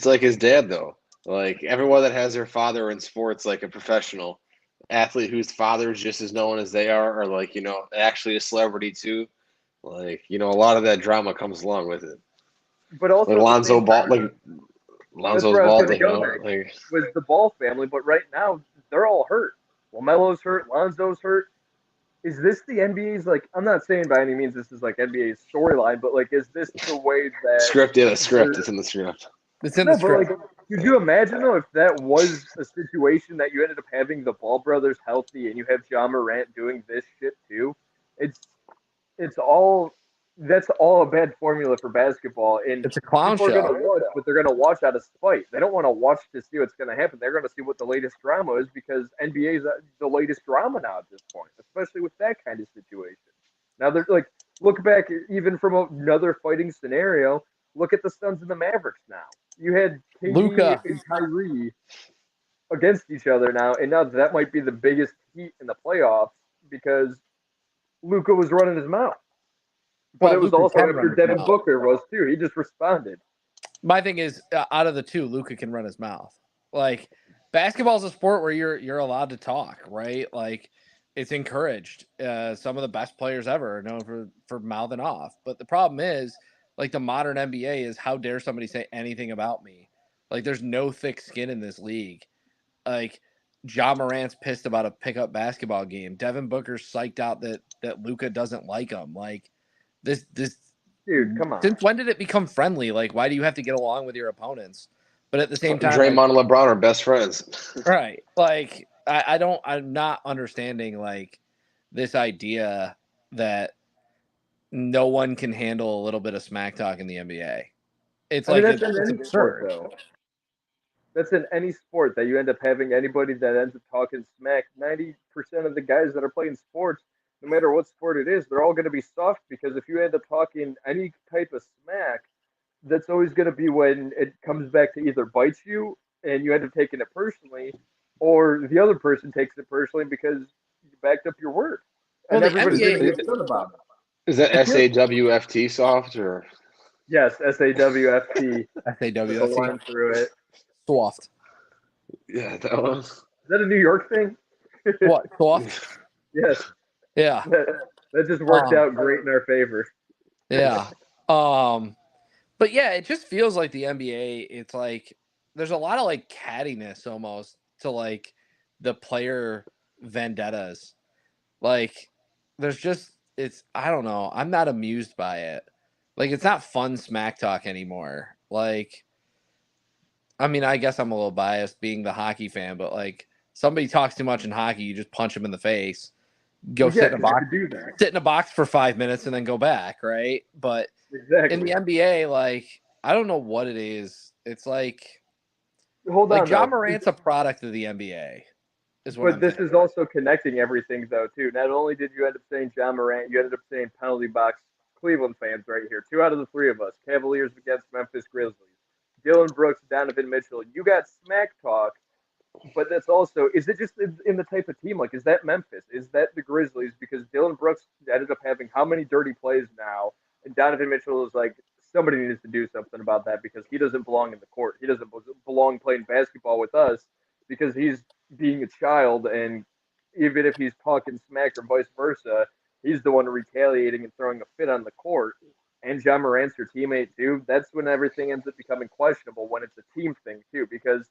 like his dad though. Like everyone that has their father in sports, like a professional athlete whose father is just as known as they are, or like actually a celebrity too. Like a lot of that drama comes along with it. But also like Lonzo's Ball, with the Ball family. But right now they're all hurt. LaMelo's hurt. Lonzo's hurt. Is this the NBA's, like, I'm not saying by any means this is like NBA's storyline, but like, is this the way that script? Yeah, the script. It's in the script. It's in the script. Like, could you imagine though if that was a situation that you ended up having the Ball brothers healthy and you have Ja Morant doing this shit too? That's all a bad formula for basketball. And it's a clown show. Gonna watch, but they're going to watch out of spite. They don't want to watch to see what's going to happen. They're going to see what the latest drama is, because NBA is the latest drama now at this point, especially with that kind of situation. Now they're like, look back even from another fighting scenario. Look at the Suns and the Mavericks now. You had KD Luka and Kyrie against each other now, and now that might be the biggest heat in the playoffs because Luka was running his mouth. But it was also after Devin Booker was too. He just responded. My thing is, out of the two, Luka can run his mouth. Like, basketball is a sport where you're allowed to talk, right? Like, it's encouraged. Some of the best players ever are known for mouthing off. But the problem is, like, the modern NBA is, how dare somebody say anything about me? Like, there's no thick skin in this league. Like, Ja Morant's pissed about a pickup basketball game. Devin Booker's psyched out that Luka doesn't like him. Like, this dude, come on. Since when did it become friendly? Like, why do you have to get along with your opponents? But at the same time, Draymond and LeBron are best friends. Right. Like, I'm not understanding, like, this idea that no one can handle a little bit of smack talk in the NBA. It's it's absurd. Though. That's in any sport that you end up having anybody that ends up talking smack. 90% of the guys that are playing sports, no matter what sport it is, they're all going to be soft, because if you end up talking any type of smack, that's always going to be when it comes back to either bites you and you end up taking it personally, or the other person takes it personally because you backed up your word. Well, and everybody's going to get good about it. Is that SAWFT soft or? Yes, SAWFT. SAWFT. Through it. Soft. Yeah, that was. Is that a New York thing? What? Soft? Yes. Yeah. That just worked out great in our favor. Yeah. But yeah, it just feels like the NBA, it's like there's a lot of like cattiness almost to like the player vendettas. Like there's just, I don't know. I'm not amused by it. Like, it's not fun smack talk anymore. Like, I mean, I guess I'm a little biased being the hockey fan, but like somebody talks too much in hockey, you just punch them in the face. Sit in a box for 5 minutes and then go back, right? But in the NBA, like, I don't know what it is. It's like, Ja Morant's a product of the NBA. But this is also connecting everything, though, too. Not only did you end up saying Ja Morant, you ended up saying penalty box Cleveland fans right here. 2 out of the 3 of us. Cavaliers against Memphis Grizzlies. Dylan Brooks, Donovan Mitchell. You got smack talk but that's also, is it just in the type of team? Like, is that Memphis? Is that the Grizzlies? Because Dylan Brooks ended up having how many dirty plays now? And Donovan Mitchell is like, somebody needs to do something about that because he doesn't belong in the court. He doesn't belong playing basketball with us because he's being a child. And even if he's talking smack or vice versa, he's the one retaliating and throwing a fit on the court. And John Morant's your teammate too. That's when everything ends up becoming questionable when it's a team thing too, because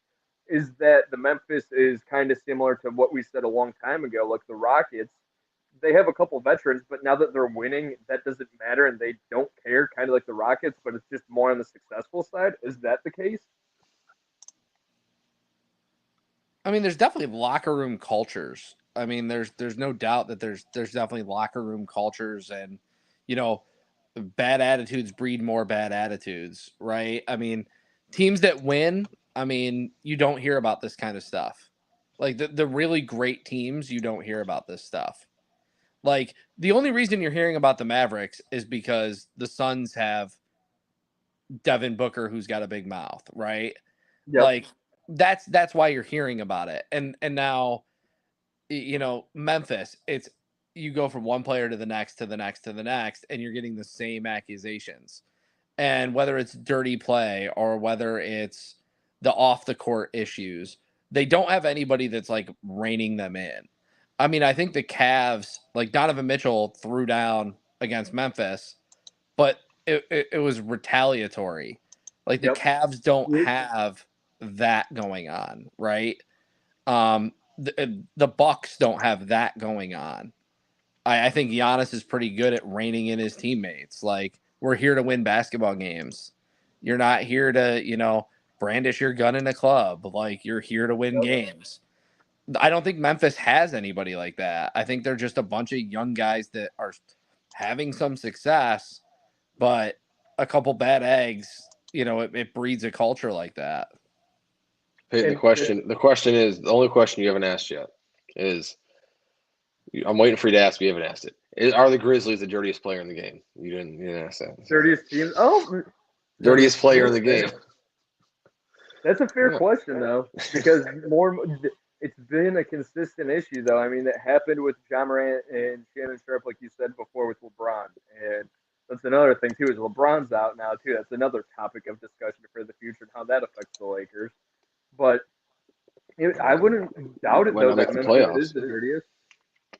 is that the Memphis is kind of similar to what we said a long time ago. Like the Rockets, they have a couple veterans, but now that they're winning, that doesn't matter and they don't care, kind of like the Rockets, but it's just more on the successful side. Is that the case? I mean, there's definitely locker room cultures. I mean, there's no doubt that there's definitely locker room cultures, and bad attitudes breed more bad attitudes, right? I mean, teams that win, I mean, you don't hear about this kind of stuff. Like the really great teams, you don't hear about this stuff. Like the only reason you're hearing about the Mavericks is because the Suns have Devin Booker, who's got a big mouth, right? Yep. Like that's why you're hearing about it. And now, Memphis, it's you go from one player to the next to the next to the next, and you're getting the same accusations. And whether it's dirty play or whether it's the off the court issues, they don't have anybody that's like reining them in. I mean, I think the Cavs, like Donovan Mitchell threw down against Memphis, but it was retaliatory. Like the Yep. Cavs don't have that going on, right? The Bucks don't have that going on. I think Giannis is pretty good at reining in his teammates. Like, we're here to win basketball games. You're not here to, brandish your gun in a club. Like, you're here to win games. I don't think Memphis has anybody like that. I think they're just a bunch of young guys that are having some success, but a couple bad eggs, it breeds a culture like that. Hey, the question is, the only question you haven't asked yet is, I'm waiting for you to ask. You haven't asked it. Are the Grizzlies the dirtiest player in the game? You didn't ask that. Dirtiest team? Oh, dirtiest player in the game. That's a fair question though, because it's been a consistent issue though. I mean, it happened with John Morant and Shannon Sharp, like you said before, with LeBron, and that's another thing too. Is LeBron's out now too. That's another topic of discussion for the future and how that affects the Lakers. But I wouldn't doubt it though that Memphis is the dirtiest.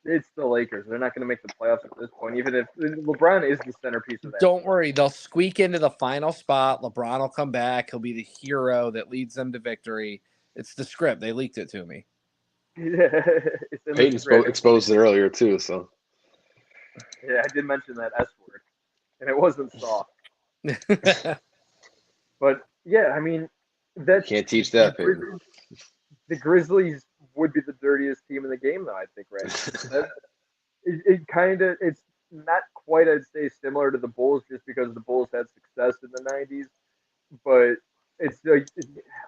It's the Lakers. They're not going to make the playoffs at this point, even if LeBron is the centerpiece of that. Don't worry. They'll squeak into the final spot. LeBron will come back. He'll be the hero that leads them to victory. It's the script. They leaked it to me. Yeah, Peyton exposed it earlier, too. So. Yeah, I did mention that S word, and it wasn't soft. But, yeah, I mean, that can't teach that, Peyton. The Grizzlies would be the dirtiest team in the game, though, I think, right? It's not quite, I'd say, similar to the Bulls just because the Bulls had success in the 90s. But it's like,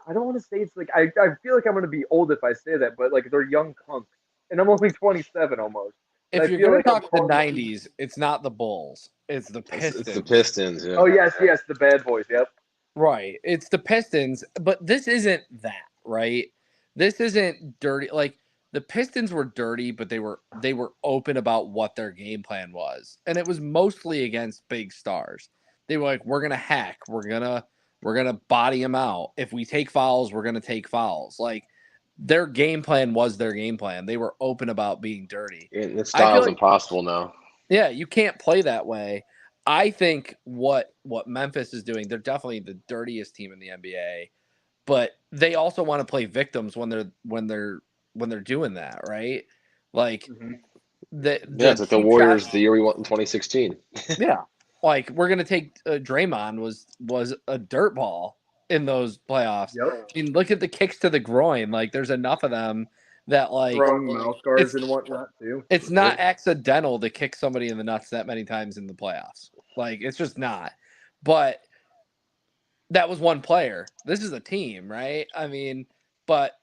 I don't want to say it's like, I feel like I'm going to be old if I say that, but like they're young punks. And I'm only 27 almost. If you're going to talk the 90s, it's not the Bulls. It's the Pistons. It's the Pistons, yeah. Oh, yes, the bad boys, yep. Right. It's the Pistons, but this isn't that, right? This isn't dirty. Like, the Pistons were dirty, but they were open about what their game plan was. And it was mostly against big stars. They were like, we're going to hack. We're going to body them out. If we take fouls, we're going to take fouls. Like, their game plan was their game plan. They were open about being dirty. The style's impossible now. Yeah, you can't play that way. I think what Memphis is doing, they're definitely the dirtiest team in the NBA, but they also want to play victims when they're doing that, right? Like it's like the Warriors the year we won in 2016. Yeah, like we're gonna take Draymond was a dirt ball in those playoffs. Yep. I mean, look at the kicks to the groin. Like, there's enough of them that like throwing mouth guards and whatnot too. It's not accidental to kick somebody in the nuts that many times in the playoffs. Like, it's just not. But that was one player. This is a team, right? I mean, but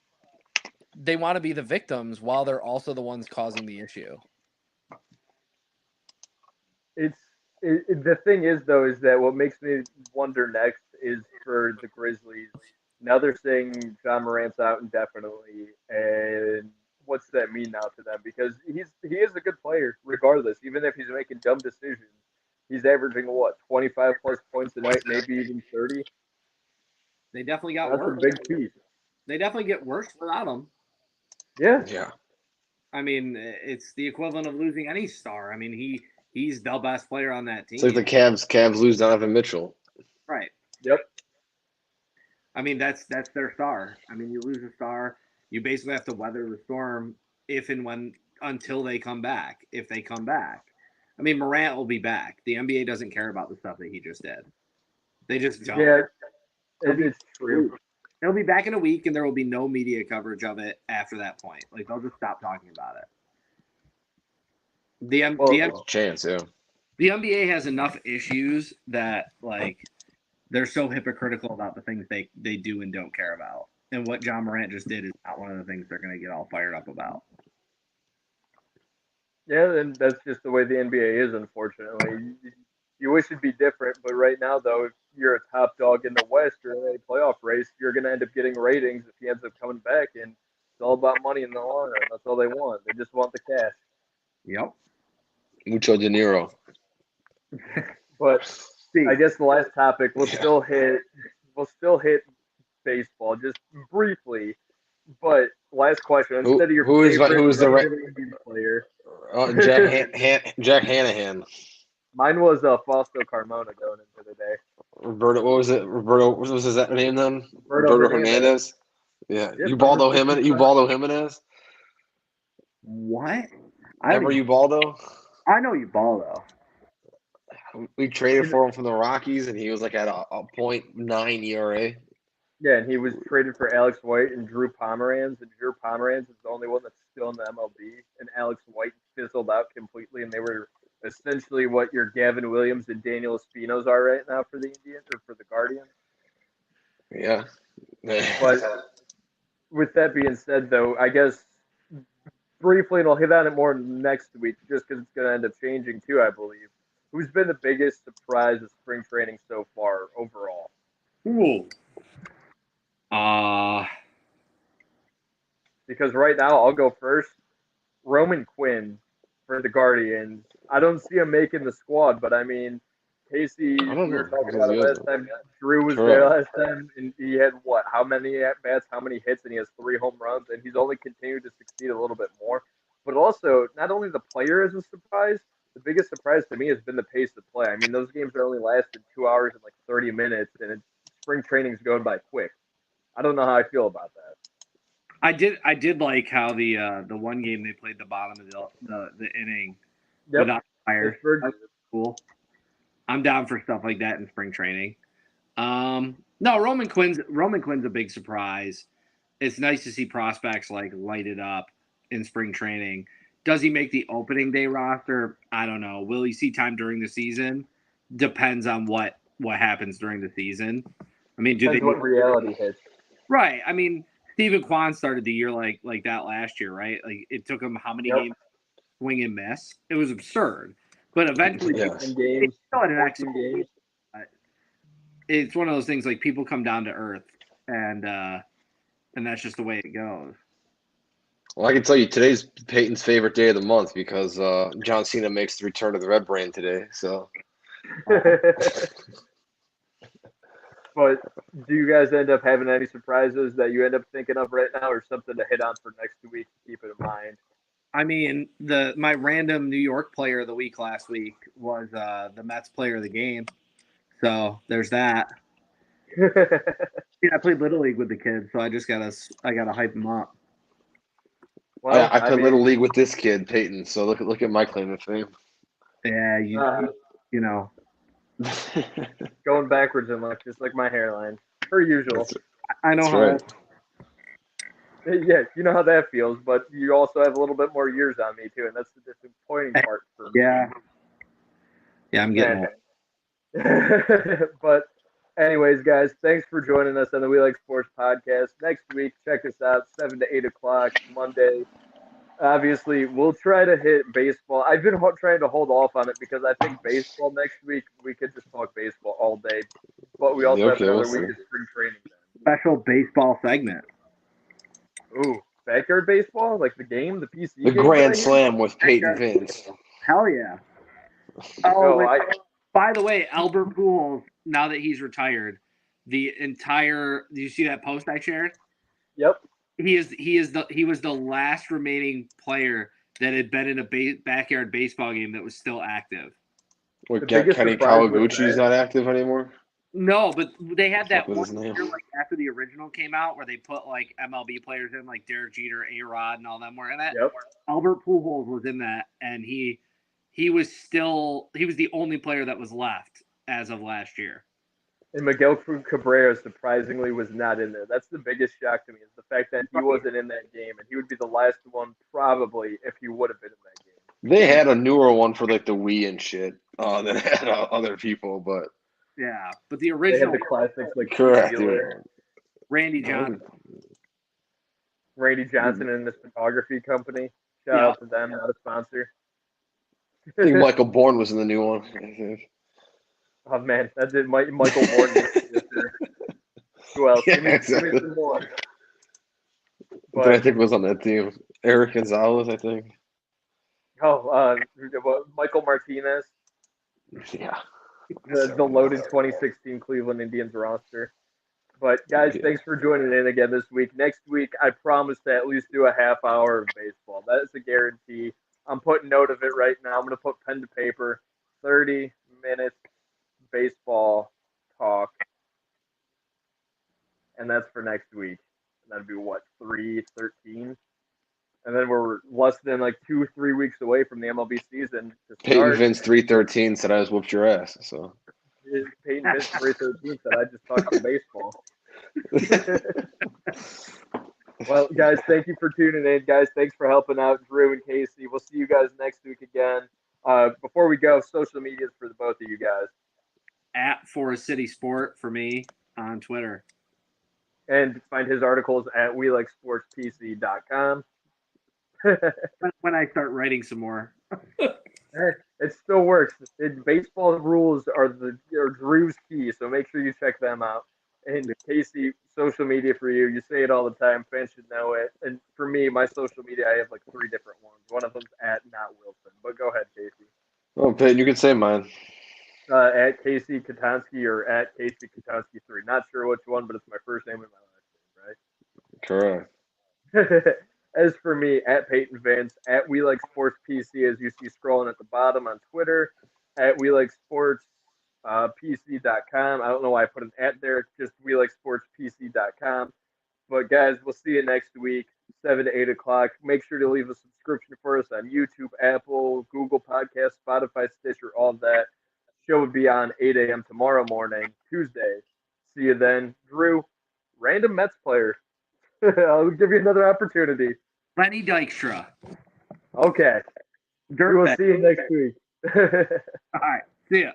they want to be the victims while they're also the ones causing the issue. The thing is, though, is that what makes me wonder next is for the Grizzlies Now they're saying John Morant's out indefinitely, and what's that mean now to them? Because he is a good player, regardless. Even if he's making dumb decisions, he's averaging what 25 plus points a night, maybe even 30. They definitely got That's worse. a big piece. They definitely get worse without him. Yeah. I mean, it's the equivalent of losing any star. I mean, he's the best player on that team. It's like the Cavs lose Donovan Mitchell. Right. Yep. I mean, that's their star. I mean, you lose a star, you basically have to weather the storm if and when until they come back. If they come back, I mean, Morant will be back. The NBA doesn't care about the stuff that he just did. They just don't. Yeah, it's true. He'll be back in a week, and there will be no media coverage of it after that point. Like, they'll just stop talking about it. The NBA has enough issues that, like, they're so hypocritical about the things they do and don't care about. And what John Morant just did is not one of the things they're going to get all fired up about. Yeah, and that's just the way the NBA is, unfortunately. You wish it'd be different, but right now, though, if you're a top dog in the West or in any playoff race, you're going to end up getting ratings if he ends up coming back. And it's all about money in the long run. That's all they want. They just want the cash. Yep. Mucho dinero. But I guess the last topic we'll still hit baseball just briefly. But last question, instead of your who is the player? Jack Hanahan. Mine was Fausto Carmona going into the day. Roberto, what was it? Roberto, what was his name then? Roberto Hernandez. Yeah, yep. Ubaldo Jimenez. What? Remember Ubaldo? I know Ubaldo. We traded for him from the Rockies, and he was like at a .9 ERA. Yeah, and he was traded for Alex White and Drew Pomeranz, and Drew Pomeranz is the only one that's still in the MLB, and Alex White fizzled out completely, and they were essentially what your Gavin Williams and Daniel Espinos are right now for the Indians or for the Guardians. Yeah. But with that being said, though, I guess briefly, and I'll hit on it more next week just because it's going to end up changing too, I believe. Who's been the biggest surprise of spring training so far overall? Ooh. Because right now, I'll go first. Roman Quinn for the Guardians. I don't see him making the squad, but I mean, Casey, we were talking about it last time. Drew was there last time, and he had what? How many at-bats, how many hits, and he has 3 home runs, and he's only continued to succeed a little bit more. But also, not only the player is a surprise, the biggest surprise to me has been the pace of play. I mean, those games are only lasted 2 hours and like 30 minutes, and spring training's going by quick. I don't know how I feel about that. I did like how the one game they played the bottom of the inning without fire. That's cool. I'm down for stuff like that in spring training. No, Roman Quinn's a big surprise. It's nice to see prospects like light it up in spring training. Does he make the opening day roster? I don't know. Will he see time during the season? Depends on what happens during the season. I mean, what reality hits? Right. I mean, Stephen Kwan started the year like that last year, right? Like it took him how many games swing and miss? It was absurd. But eventually, games, still had an excellent game. It's one of those things like people come down to earth, and that's just the way it goes. Well, I can tell you today's Peyton's favorite day of the month because John Cena makes the return to the Red Brain today. So. But do you guys end up having any surprises that you end up thinking of right now, or something to hit on for next week to keep it in mind? I mean, my random New York player of the week last week was the Mets player of the game. So there's that. I played Little League with the kids, so I gotta hype them up. Well, I played Little League with this kid, Peyton. So look at my claim to fame. Yeah, you know. Going backwards in life, just like my hairline, per usual. I know how. Right. Yeah, you know how that feels, but you also have a little bit more years on me too, and that's the disappointing part for me. Yeah, I'm getting old. But anyways, guys, thanks for joining us on the We Like Sportz Podcast. Next week, check us out 7 to 8 o'clock Monday. Obviously, we'll try to hit baseball. I've been trying to hold off on it because I think baseball next week, we could just talk baseball all day. But we also have another week of spring training then. special baseball segment. Ooh, backyard baseball, like the game, the PC. The game Grand right here? Slam with Peyton Vince. Hell yeah. No, wait, by the way, Albert Pujols, now that he's retired, do you see that post I shared? Yep. He was the last remaining player that had been in a backyard baseball game that was still active. What, The biggest Kenny surprise was Kawaguchi's that- not active anymore? No, but they had that What was one his name? year, like after the original came out, where they put like MLB players in, like Derek Jeter, A-Rod, and all them were in that. Yep. Albert Pujols was in that, and he was the only player that was left as of last year. And Miguel Cabrera surprisingly was not in there. That's the biggest shock to me, is the fact that he wasn't in that game, and he would be the last one probably if he would have been in that game. They had a newer one for like the Wii and shit that had other people, but Yeah, but the They original had the classics like correct. Wheeler, Randy Johnson. Randy Johnson and his photography company. Shout Yeah. out to them, not a sponsor. I think Michael Bourne was in the new one. I think. Oh man, that did Michael Morton. Who else? Yeah, Give me exactly. some more. But I think was on that team. Eric Gonzalez, I think. Michael Martinez, Yeah. the loaded 2016 Cleveland Indians roster. But guys, Yeah. thanks for joining in again this week. Next week, I promise to at least do a half hour of baseball. That is a guarantee. I'm putting note of it right now. I'm going to put pen to paper. 30 minutes baseball talk. And that's for next week. That'd be what, 3/13? And then we're less than like 2-3 weeks away from the MLB season to Peyton start. Vince 313 said I was whooped your ass. So Peyton Vince 313 said I just talked some baseball. Well, guys, thank you for tuning in. Guys, thanks for helping out Drew and Casey. We'll see you guys next week again. Before we go, social medias for the both of you guys. At Forest City Sport for me on Twitter. And find his articles at WeLikeSportsPC.com. When I start writing some more. It still works. Baseball rules are Drew's key, so make sure you check them out. And Casey, social media for you. You say it all the time. Fans should know it. And for me, my social media, I have like 3 different ones. One of them's at Not Wilson. But go ahead, Casey. oh, Peyton, you can say mine. At Casey Katonsky or at Casey Katonsky 3. Not sure which one, but it's my first name and my last name, right? Correct. As for me, at Peyton Vince, at We Like Sports PC, as you see scrolling at the bottom on Twitter, at We Like Sports PC.com. I don't know why I put an at there. It's just We Like Sports PC.com. But guys, we'll see you next week, 7 to 8 o'clock. Make sure to leave a subscription for us on YouTube, Apple, Google Podcasts, Spotify, Stitcher, all of that. Show would be on 8 a.m. tomorrow morning, Tuesday. See you then. Drew, random Mets player. I'll give you another opportunity. Lenny Dykstra. Okay. We'll see you next week. All right. See ya.